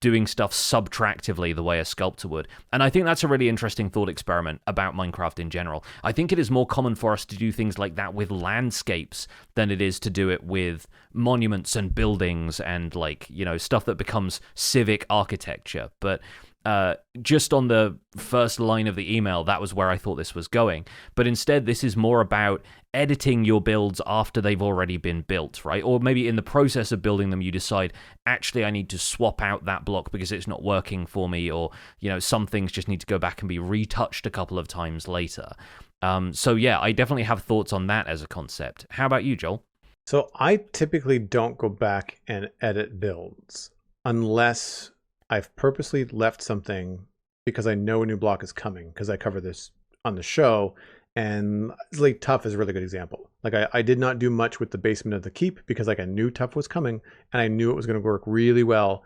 doing stuff subtractively the way a sculptor would. And I think that's a really interesting thought experiment about Minecraft in general. I think it is more common for us to do things like that with landscapes than it is to do it with monuments and buildings and, like, you know, stuff that becomes civic architecture. But just on the first line of the email, that was where I thought this was going. But instead, this is more about editing your builds after they've already been built, right? Or maybe in the process of building them, you decide, actually, I need to swap out that block because it's not working for me, or, you know, some things just need to go back and be retouched a couple of times later. So yeah, I definitely have thoughts on that as a concept. How about you, Joel? So I typically don't go back and edit builds unless I've purposely left something because I know a new block is coming, because I cover this on the show. And like Tough is a really good example. Like I did not do much with the basement of the keep because like I knew Tough was coming and I knew it was going to work really well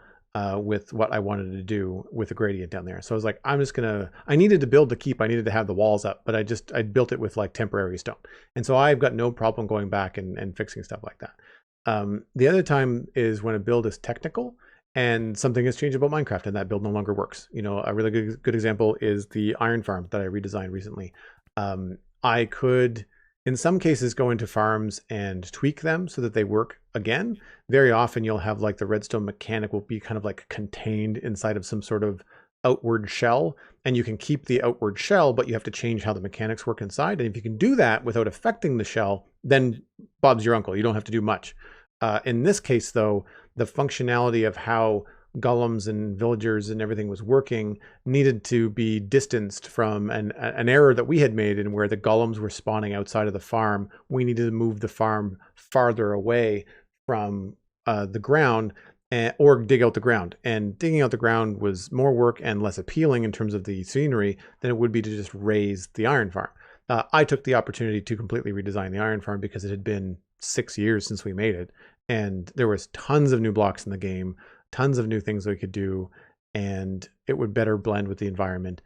with what I wanted to do with the gradient down there. So I was like, I needed to build the keep. I needed to have the walls up, but I built it with like temporary stone. And so I've got no problem going back and fixing stuff like that. The other time is when a build is technical and something has changed about Minecraft and that build no longer works. You know, a really good example is the iron farm that I redesigned recently. I could, in some cases, go into farms and tweak them so that they work again. Very often you'll have like the redstone mechanic will be kind of like contained inside of some sort of outward shell, and you can keep the outward shell, but you have to change how the mechanics work inside. And if you can do that without affecting the shell, then Bob's your uncle. You don't have to do much. In this case, though, the functionality of how golems and villagers and everything was working needed to be distanced from an error that we had made in where the golems were spawning outside of the farm. We needed to move the farm farther away from the ground, or dig out the ground. And digging out the ground was more work and less appealing in terms of the scenery than it would be to just raise the iron farm. I took the opportunity to completely redesign the iron farm because it had been 6 years since we made it, and there was tons of new blocks in the game, tons of new things we could do, and it would better blend with the environment.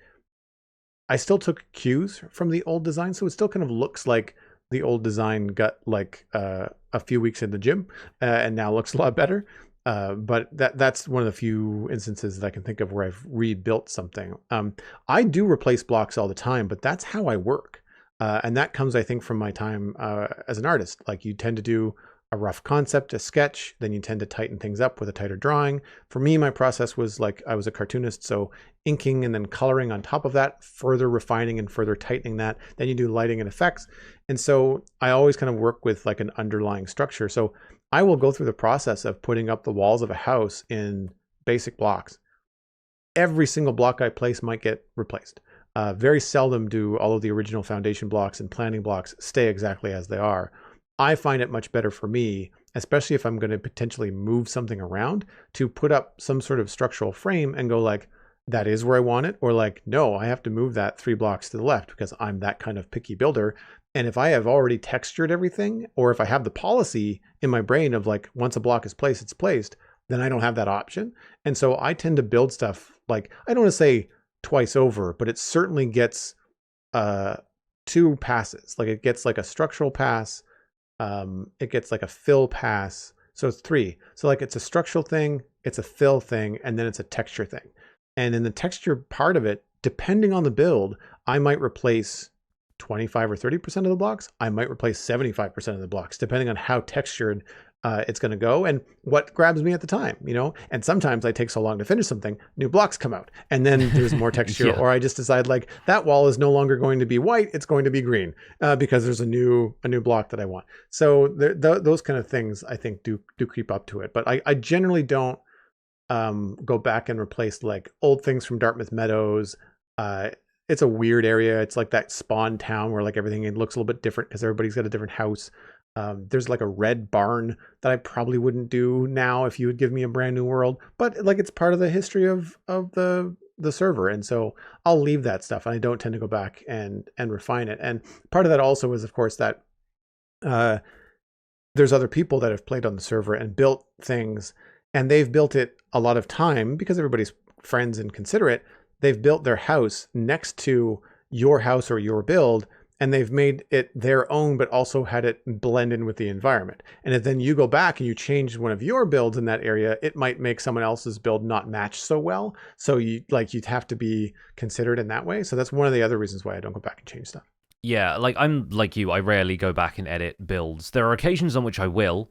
I still took cues from the old design, so it still kind of looks like the old design got like a few weeks in the gym and now looks a lot better. But that's one of the few instances that I can think of where I've rebuilt something. I do replace blocks all the time, but that's how I work. And that comes, I think, from my time as an artist. Like, you tend to do a rough concept, a sketch, then you tend to tighten things up with a tighter drawing. For me, my process was like, I was a cartoonist, so inking and then coloring on top of that, further refining and further tightening that. Then you do lighting and effects. And so I always kind of work with like an underlying structure. So I will go through the process of putting up the walls of a house in basic blocks. Every single block I place might get replaced. Very seldom do all of the original foundation blocks and planning blocks stay exactly as they are. I find it much better for me, especially if I'm going to potentially move something around, to put up some sort of structural frame and go like, that is where I want it, or like, no, I have to move that 3 blocks to the left because I'm that kind of picky builder. And if I have already textured everything, or if I have the policy in my brain of like, once a block is placed, it's placed, then I don't have that option. And so I tend to build stuff like, I don't want to say twice over, but it certainly gets 2 passes. Like, it gets like a structural pass, it gets like a fill pass. So it's 3. So like, it's a structural thing, it's a fill thing, and then it's a texture thing. And in the texture part of it, depending on the build, I might replace 25 or 30% of the blocks. I might replace 75% of the blocks, depending on how textured it's going to go and what grabs me at the time, you know. And sometimes I take so long to finish something, new blocks come out, and then there's more texture. Yeah. Or I just decide like, that wall is no longer going to be white, it's going to be green because there's a new block that I want. So those kind of things, I think, do creep up to it. But I generally don't go back and replace like old things from Dartmouth Meadows. It's a weird area. It's like that spawn town where like everything looks a little bit different because everybody's got a different house. There's like a red barn that I probably wouldn't do now if you would give me a brand new world, but like, it's part of the history of the server. And so I'll leave that stuff, and I don't tend to go back and refine it. And part of that also is, of course, that there's other people that have played on the server and built things, and they've built it a lot of time because everybody's friends and considerate. They've built their house next to your house or your build, and they've made it their own, but also had it blend in with the environment. And if then you go back and you change one of your builds in that area, it might make someone else's build not match so well. So you'd have to be considered in that way. So that's one of the other reasons why I don't go back and change stuff. Yeah, like, I'm like you, I rarely go back and edit builds. There are occasions on which I will.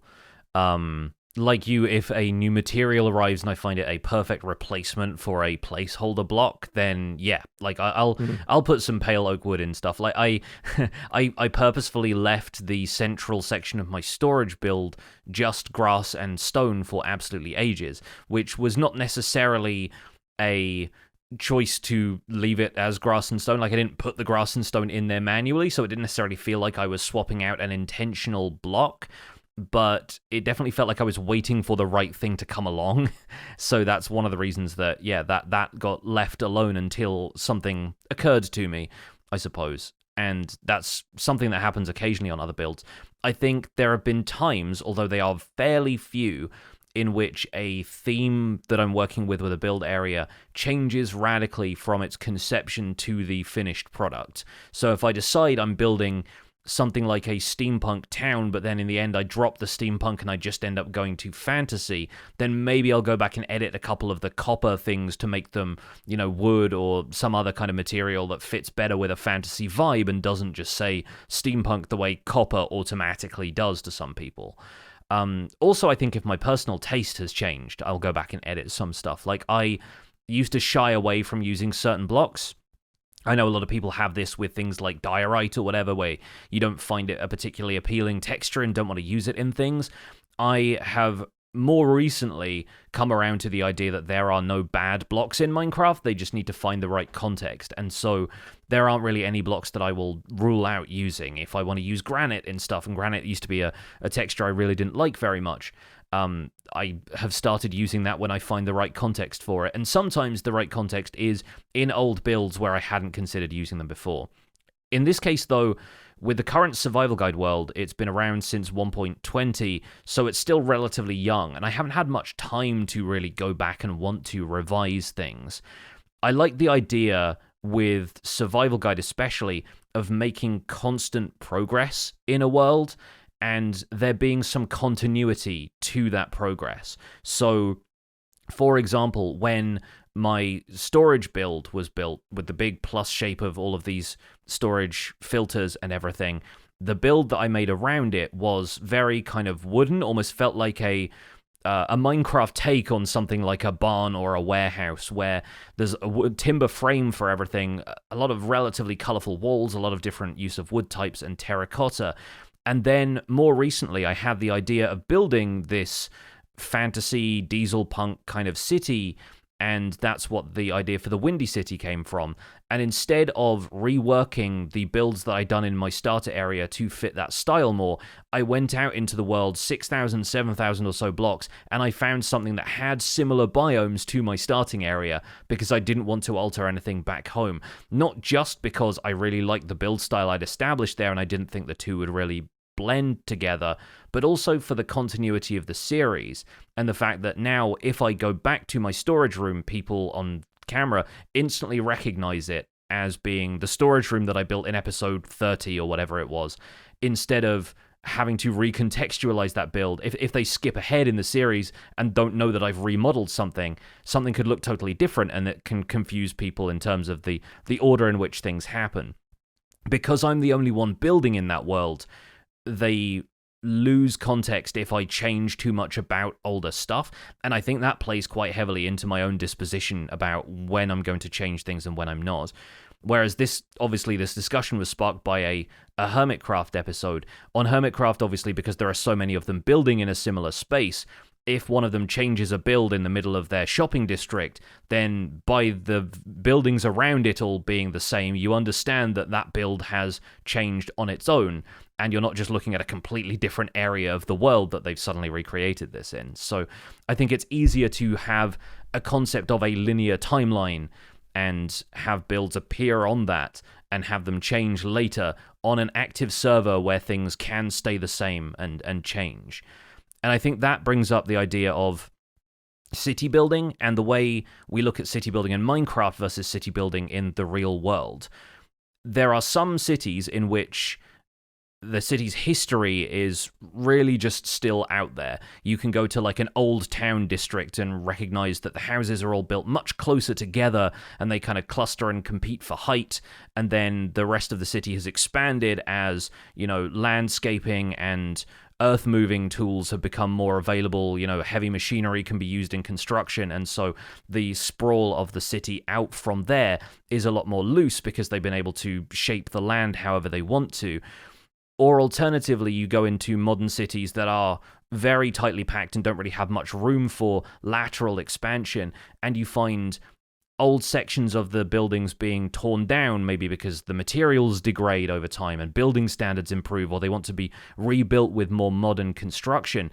Like you, if a new material arrives and I find it a perfect replacement for a placeholder block, then yeah, like I'll put some pale oak wood in stuff. Like I purposefully left the central section of my storage build just grass and stone for absolutely ages, which was not necessarily a choice to leave it as grass and stone. Like, I didn't put the grass and stone in there manually, so it didn't necessarily feel like I was swapping out an intentional block. But it definitely felt like I was waiting for the right thing to come along. So that's one of the reasons that, yeah, that got left alone until something occurred to me, I suppose. And that's something that happens occasionally on other builds. I think there have been times, although they are fairly few, in which a theme that I'm working with a build area changes radically from its conception to the finished product. So if I decide I'm building something like a steampunk town, but then in the end I drop the steampunk and I just end up going to fantasy, then maybe I'll go back and edit a couple of the copper things to make them, you know, wood or some other kind of material that fits better with a fantasy vibe and doesn't just say steampunk the way copper automatically does to some people. Also, I think if my personal taste has changed, I'll go back and edit some stuff. Like, I used to shy away from using certain blocks. I know a lot of people have this with things like diorite or whatever, where you don't find it a particularly appealing texture and don't want to use it in things. I have more recently come around to the idea that there are no bad blocks in Minecraft, they just need to find the right context. And so there aren't really any blocks that I will rule out using. If I want to use granite and stuff, and granite used to be a texture I really didn't like very much, I have started using that when I find the right context for it. And sometimes the right context is in old builds where I hadn't considered using them before. In this case, though, with the current survival guide world, it's been around since 1.20, so it's still relatively young, and I haven't had much time to really go back and want to revise things. I like the idea, with survival guide especially, of making constant progress in a world, and there being some continuity to that progress. So, for example, when my storage build was built with the big plus shape of all of these storage filters and everything, the build that I made around it was very kind of wooden, almost felt like a Minecraft take on something like a barn or a warehouse, where there's a timber frame for everything, a lot of relatively colorful walls, a lot of different use of wood types and terracotta. And then more recently, I had the idea of building this fantasy diesel punk kind of city, and that's what the idea for the Windy City came from. And instead of reworking the builds that I'd done in my starter area to fit that style more, I went out into the world 6,000, 7,000 or so blocks, and I found something that had similar biomes to my starting area, because I didn't want to alter anything back home. Not just because I really liked the build style I'd established there and I didn't think the two would really blend together, but also for the continuity of the series, and the fact that now if I go back to my storage room, people on camera instantly recognize it as being the storage room that I built in episode 30 or whatever it was, instead of having to recontextualize that build. If they skip ahead in the series and don't know that I've remodeled something could look totally different, and it can confuse people in terms of the order in which things happen. Because I'm the only one building in that world, they lose context if I change too much about older stuff, and I think that plays quite heavily into my own disposition about when I'm going to change things and when I'm not. Whereas this discussion was sparked by a Hermitcraft episode. On Hermitcraft, obviously, because there are so many of them building in a similar space, if one of them changes a build in the middle of their shopping district, then by the buildings around it all being the same, you understand that that build has changed on its own, and you're not just looking at a completely different area of the world that they've suddenly recreated this in. So I think it's easier to have a concept of a linear timeline and have builds appear on that and have them change later on an active server where things can stay the same and change. And I think that brings up the idea of city building and the way we look at city building in Minecraft versus city building in the real world. There are some cities in which the city's history is really just still out there. You can go to like an old town district and recognize that the houses are all built much closer together and they kind of cluster and compete for height. And then the rest of the city has expanded as, landscaping and earth-moving tools have become more available. Heavy machinery can be used in construction, and so the sprawl of the city out from there is a lot more loose because they've been able to shape the land however they want to. Or alternatively, you go into modern cities that are very tightly packed and don't really have much room for lateral expansion, and you find old sections of the buildings being torn down, maybe because the materials degrade over time and building standards improve, or they want to be rebuilt with more modern construction.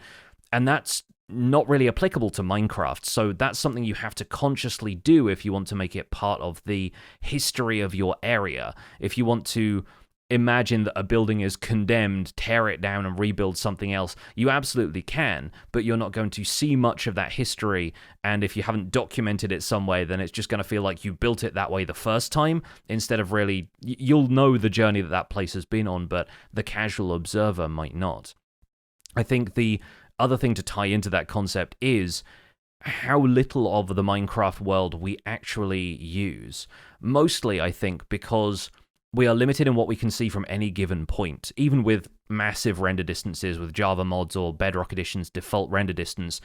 And that's not really applicable to Minecraft, so that's something you have to consciously do if you want to make it part of the history of your area. If you want to imagine that a building is condemned, tear it down and rebuild something else, you absolutely can, but you're not going to see much of that history, and if you haven't documented it some way, then it's just going to feel like you built it that way the first time, instead of really, you'll know the journey that place has been on, but the casual observer might not. I think the other thing to tie into that concept is how little of the Minecraft world we actually use. Mostly, I think, because we are limited in what we can see from any given point. Even with massive render distances with Java mods or Bedrock Edition's default render distance,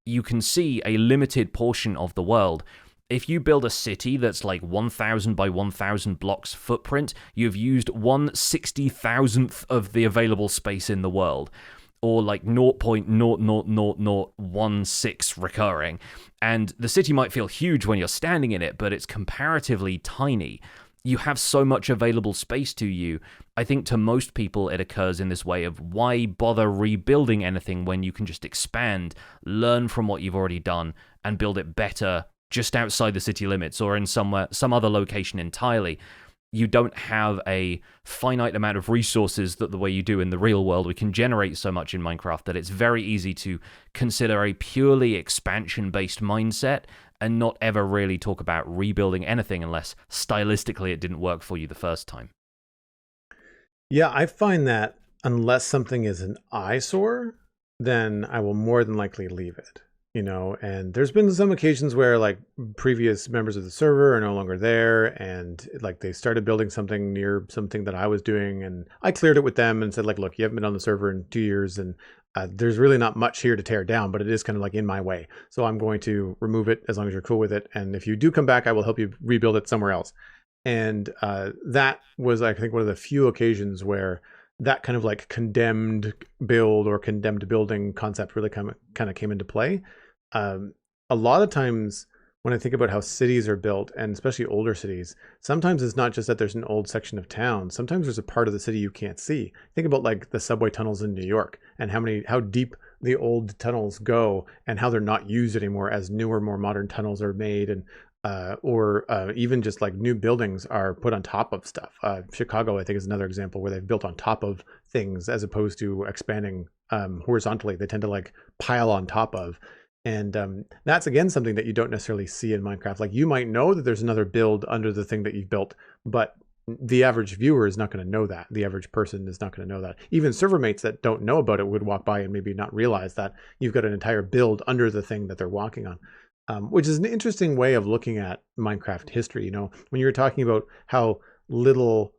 you can see a limited portion of the world. If you build a city that's like 1,000 by 1,000 blocks footprint, you've used 1/60,000th of the available space in the world. or like 0.0000016 recurring. And the city might feel huge when you're standing in it, but it's comparatively tiny. You have so much available space to you. I think to most people it occurs in this way of why bother rebuilding anything when you can just expand, learn from what you've already done, and build it better just outside the city limits or in some other location entirely. You don't have a finite amount of resources that the way you do in the real world. We can generate so much in Minecraft that it's very easy to consider a purely expansion-based mindset and not ever really talk about rebuilding anything unless stylistically it didn't work for you the first time. Yeah, I find that unless something is an eyesore, then I will more than likely leave it. And there's been some occasions where like previous members of the server are no longer there, and like they started building something near something that I was doing, and I cleared it with them and said like, look, you haven't been on the server in 2 years, and there's really not much here to tear down, but it is kind of like in my way. So I'm going to remove it as long as you're cool with it. And if you do come back, I will help you rebuild it somewhere else. And that was, I think, one of the few occasions where that kind of like condemned build or condemned building concept really kind of came into play. A lot of times when I think about how cities are built, and especially older cities, sometimes it's not just that there's an old section of town. Sometimes there's a part of the city you can't see. Think about like the subway tunnels in New York and how deep the old tunnels go and how they're not used anymore as newer, more modern tunnels are made, and or even just like new buildings are put on top of stuff. Chicago, I think, is another example where they've built on top of things as opposed to expanding horizontally. They tend to like pile on top of. And that's, again, something that you don't necessarily see in Minecraft. Like you might know that there's another build under the thing that you've built, but the average viewer is not going to know that. The average person is not going to know that. Even server mates that don't know about it would walk by and maybe not realize that you've got an entire build under the thing that they're walking on, which is an interesting way of looking at Minecraft history. When you were talking about how little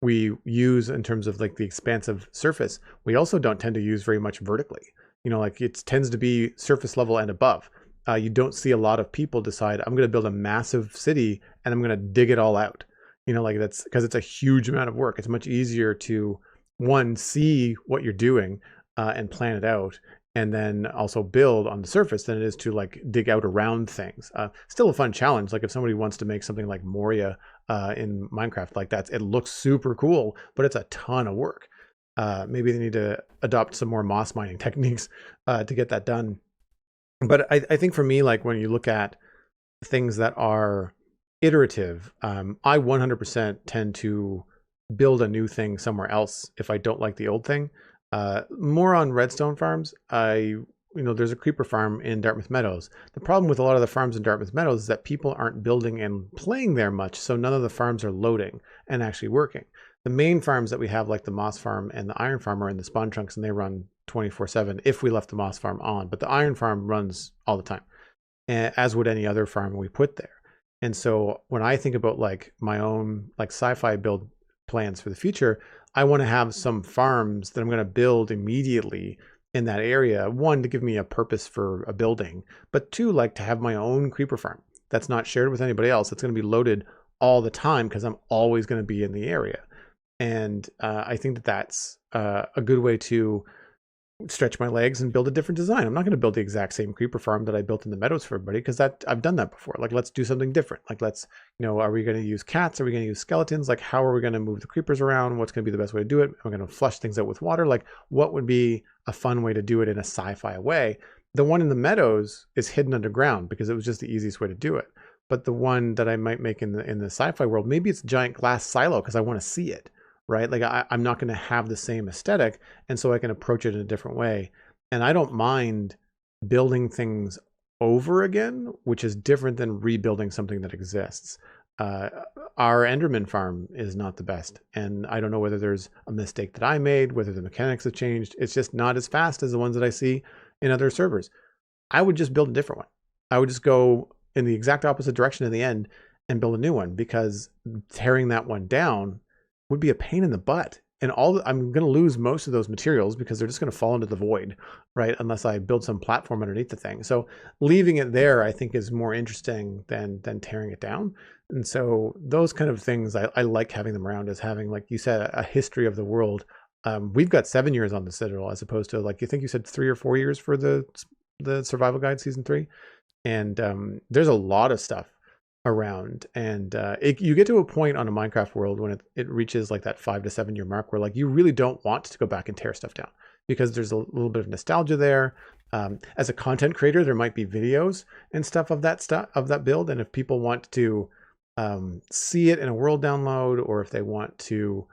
we use in terms of like the expansive surface, we also don't tend to use very much vertically. Like it tends to be surface level and above. You don't see a lot of people decide, I'm going to build a massive city and I'm going to dig it all out. Like that's because it's a huge amount of work. It's much easier to, one, see what you're doing and plan it out, and then also build on the surface than it is to like dig out around things. Still a fun challenge. Like if somebody wants to make something like Moria in Minecraft, like that, it looks super cool, but it's a ton of work. Maybe they need to adopt some more moss mining techniques to get that done. But I think for me, like when you look at things that are iterative, I 100% tend to build a new thing somewhere else if I don't like the old thing. More on redstone farms. There's a creeper farm in Dartmouth Meadows. The problem with a lot of the farms in Dartmouth Meadows is that people aren't building and playing there much, so none of the farms are loading and actually working. The main farms that we have, like the moss farm and the iron farm, are in the spawn chunks, and they run 24/7 if we left the moss farm on. But the iron farm runs all the time, as would any other farm we put there. And so when I think about like my own like sci-fi build plans for the future, I want to have some farms that I'm going to build immediately in that area. One, to give me a purpose for a building, but two, like to have my own creeper farm that's not shared with anybody else. It's going to be loaded all the time because I'm always going to be in the area. And I think that that's a good way to stretch my legs and build a different design. I'm not going to build the exact same creeper farm that I built in the meadows for everybody, because that I've done that before. Like, let's do something different. Like, let's, are we going to use cats? Are we going to use skeletons? Like, how are we going to move the creepers around? What's going to be the best way to do it? Am I going to flush things out with water? Like, what would be a fun way to do it in a sci-fi way? The one in the meadows is hidden underground because it was just the easiest way to do it. But the one that I might make in the sci-fi world, maybe it's a giant glass silo because I want to see it. Right? Like I'm not going to have the same aesthetic. And so I can approach it in a different way. And I don't mind building things over again, which is different than rebuilding something that exists. Our Enderman farm is not the best. And I don't know whether there's a mistake that I made, whether the mechanics have changed. It's just not as fast as the ones that I see in other servers. I would just build a different one. I would just go in the exact opposite direction in the end and build a new one, because tearing that one down would be a pain in the butt. And I'm going to lose most of those materials because they're just going to fall into the void, right? Unless I build some platform underneath the thing. So leaving it there, I think, is more interesting than tearing it down. And so those kind of things, I like having them around, as having, like you said, a history of the world We've got 7 years on the Citadel as opposed to, like, you think you said 3 or 4 years for the Survival Guide Season 3. And there's a lot of stuff around, and you get to a point on a Minecraft world when it reaches like that 5 to 7 year mark where like you really don't want to go back and tear stuff down because there's a little bit of nostalgia there. As a content creator, there might be videos and stuff of that build, and if people want to see it in a world download, or if they want to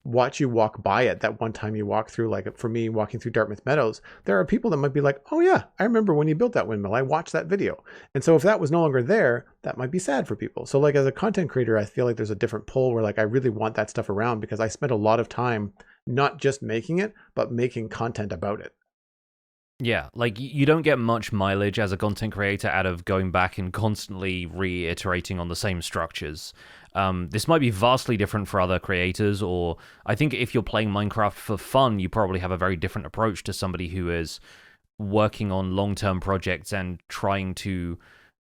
watch you walk by it that one time you walk through, like for me walking through Dartmouth Meadows, there are people that might be like, oh yeah, I remember when you built that windmill, I watched that video. And so if that was no longer there, that might be sad for people. So like as a content creator, I feel like there's a different pull where like I really want that stuff around because I spent a lot of time not just making it, but making content about it. Yeah, like you don't get much mileage as a content creator out of going back and constantly reiterating on the same structures. This might be vastly different for other creators, or I think if you're playing Minecraft for fun, you probably have a very different approach to somebody who is working on long-term projects and trying to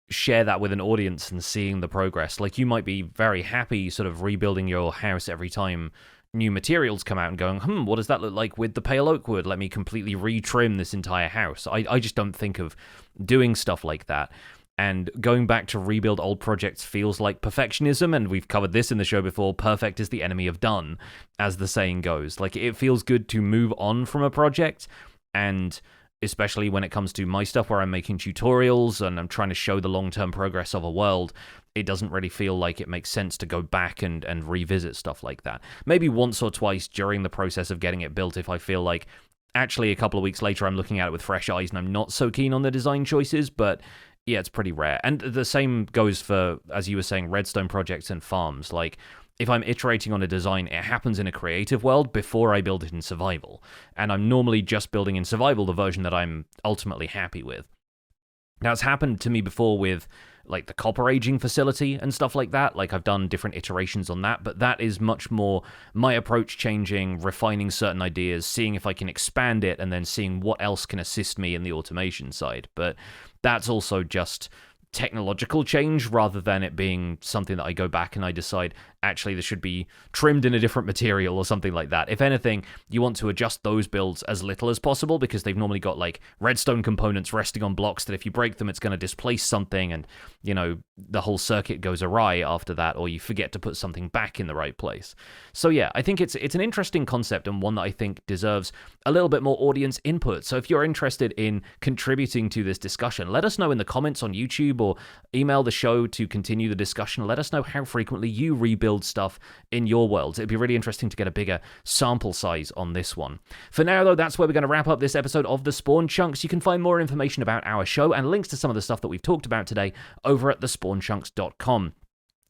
share that with an audience and seeing the progress. Like you might be very happy sort of rebuilding your house every time new materials come out and going, what does that look like with the pale oak wood? Let me completely retrim this entire house. I just don't think of doing stuff like that. And going back to rebuild old projects feels like perfectionism, and we've covered this in the show before. Perfect is the enemy of done, as the saying goes. Like, it feels good to move on from a project, and especially when it comes to my stuff where I'm making tutorials and I'm trying to show the long-term progress of a world, it doesn't really feel like it makes sense to go back and revisit stuff like that. Maybe once or twice during the process of getting it built if I feel like, actually, a couple of weeks later I'm looking at it with fresh eyes and I'm not so keen on the design choices, but yeah, it's pretty rare. And the same goes for, as you were saying, redstone projects and farms. Like, if I'm iterating on a design, it happens in a creative world before I build it in survival. And I'm normally just building in survival the version that I'm ultimately happy with. Now, it's happened to me before with, like, the copper aging facility and stuff like that. Like, I've done different iterations on that, but that is much more my approach changing, refining certain ideas, seeing if I can expand it, and then seeing what else can assist me in the automation side. But that's also just technological change rather than it being something that I go back and I decide, actually, this should be trimmed in a different material or something like that. If anything, you want to adjust those builds as little as possible because they've normally got like redstone components resting on blocks that if you break them, it's going to displace something, and, you know, the whole circuit goes awry after that, or you forget to put something back in the right place. So yeah, I think it's an interesting concept, and one that I think deserves a little bit more audience input. So if you're interested in contributing to this discussion, let us know in the comments on YouTube, or email the show to continue the discussion. Let us know how frequently you rebuild stuff in your worlds. It'd be really interesting to get a bigger sample size on this one. For now, though, that's where we're going to wrap up this episode of The Spawn Chunks. You can find more information about our show and links to some of the stuff that we've talked about today over at thespawnchunks.com.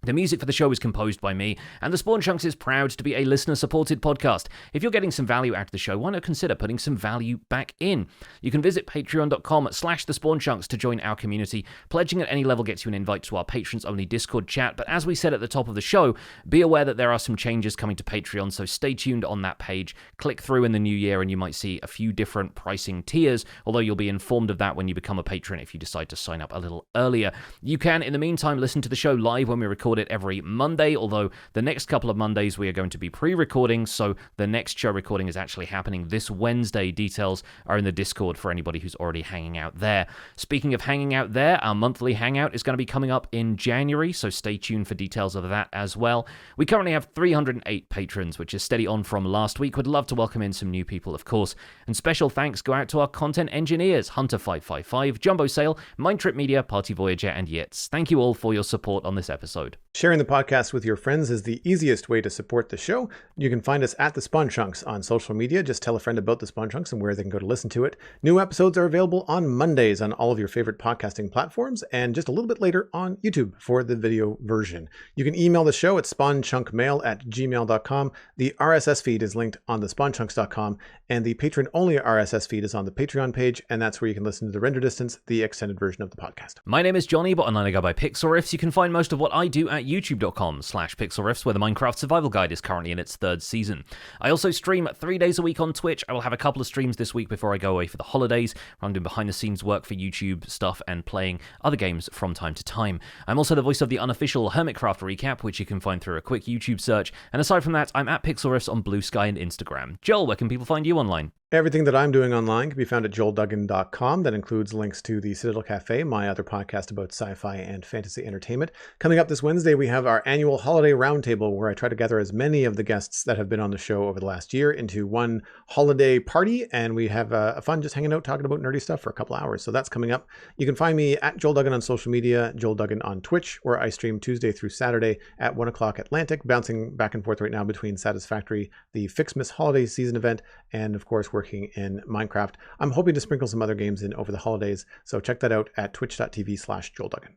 The music for the show is composed by me, and The Spawn Chunks is proud to be a listener-supported podcast. If you're getting some value out of the show, why not consider putting some value back in? You can visit patreon.com/thespawnchunks to join our community. Pledging at any level gets you an invite to our patrons-only Discord chat, but as we said at the top of the show, be aware that there are some changes coming to Patreon, so stay tuned on that page. Click through in the new year and you might see a few different pricing tiers, although you'll be informed of that when you become a patron if you decide to sign up a little earlier. You can, in the meantime, listen to the show live when we record it every Monday, although the next couple of Mondays we are going to be pre-recording, so the next show recording is actually happening this Wednesday. Details are in the Discord for anybody who's already hanging out there. Speaking of hanging out there, our monthly hangout is going to be coming up in January, so stay tuned for details of that as well. We currently have 308 patrons, which is steady on from last week. Would love to welcome in some new people, of course, and special thanks go out to our content engineers, Hunter555, Jumbo Sale, Mindtrip Media, Party Voyager, and Yitz. Thank you all for your support on this episode. Sharing the podcast with your friends is the easiest way to support the show. You can find us at The Spawn Chunks on social media. Just tell a friend about The Spawn Chunks and where they can go to listen to it. New episodes are available on Mondays on all of your favorite podcasting platforms, and just a little bit later on YouTube for the video version. You can email the show at spawnchunkmail@gmail.com. The RSS feed is linked on thespawnchunks.com, and the patron-only RSS feed is on the Patreon page, and that's where you can listen to the render distance, the extended version of the podcast. My name is Johnny, but online I go by Pixelriffs. You can find most of what I do at at youtube.com/pixelriffs, where the Minecraft Survival Guide is currently in its 3rd season. I also stream 3 days a week on Twitch. I will have a couple of streams this week before I go away for the holidays, where I'm doing behind-the-scenes work for YouTube stuff and playing other games from time to time. I'm also the voice of the unofficial Hermitcraft recap, which you can find through a quick YouTube search. And aside from that, I'm at pixelriffs on Blue Sky and Instagram. Joel, where can people find you online? Everything that I'm doing online can be found at joelduggan.com. That includes links to the Citadel Cafe, my other podcast about sci-fi and fantasy entertainment. Coming up this Wednesday, we have our annual holiday roundtable, where I try to gather as many of the guests that have been on the show over the last year into one holiday party, and we have a fun just hanging out talking about nerdy stuff for a couple hours. So that's coming up. You can find me at Joel Duggan on social media, Joel Duggan on Twitch, where I stream Tuesday through Saturday at 1 o'clock Atlantic, bouncing back and forth right now between Satisfactory, the Fixmas holiday season event, and of course working in Minecraft. I'm hoping to sprinkle some other games in over the holidays, so check that out at twitch.tv/JoelDuggan.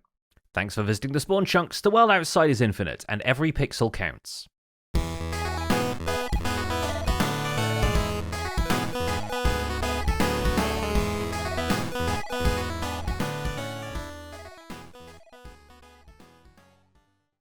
Thanks for visiting the Spawn Chunks. The world outside is infinite, and every pixel counts.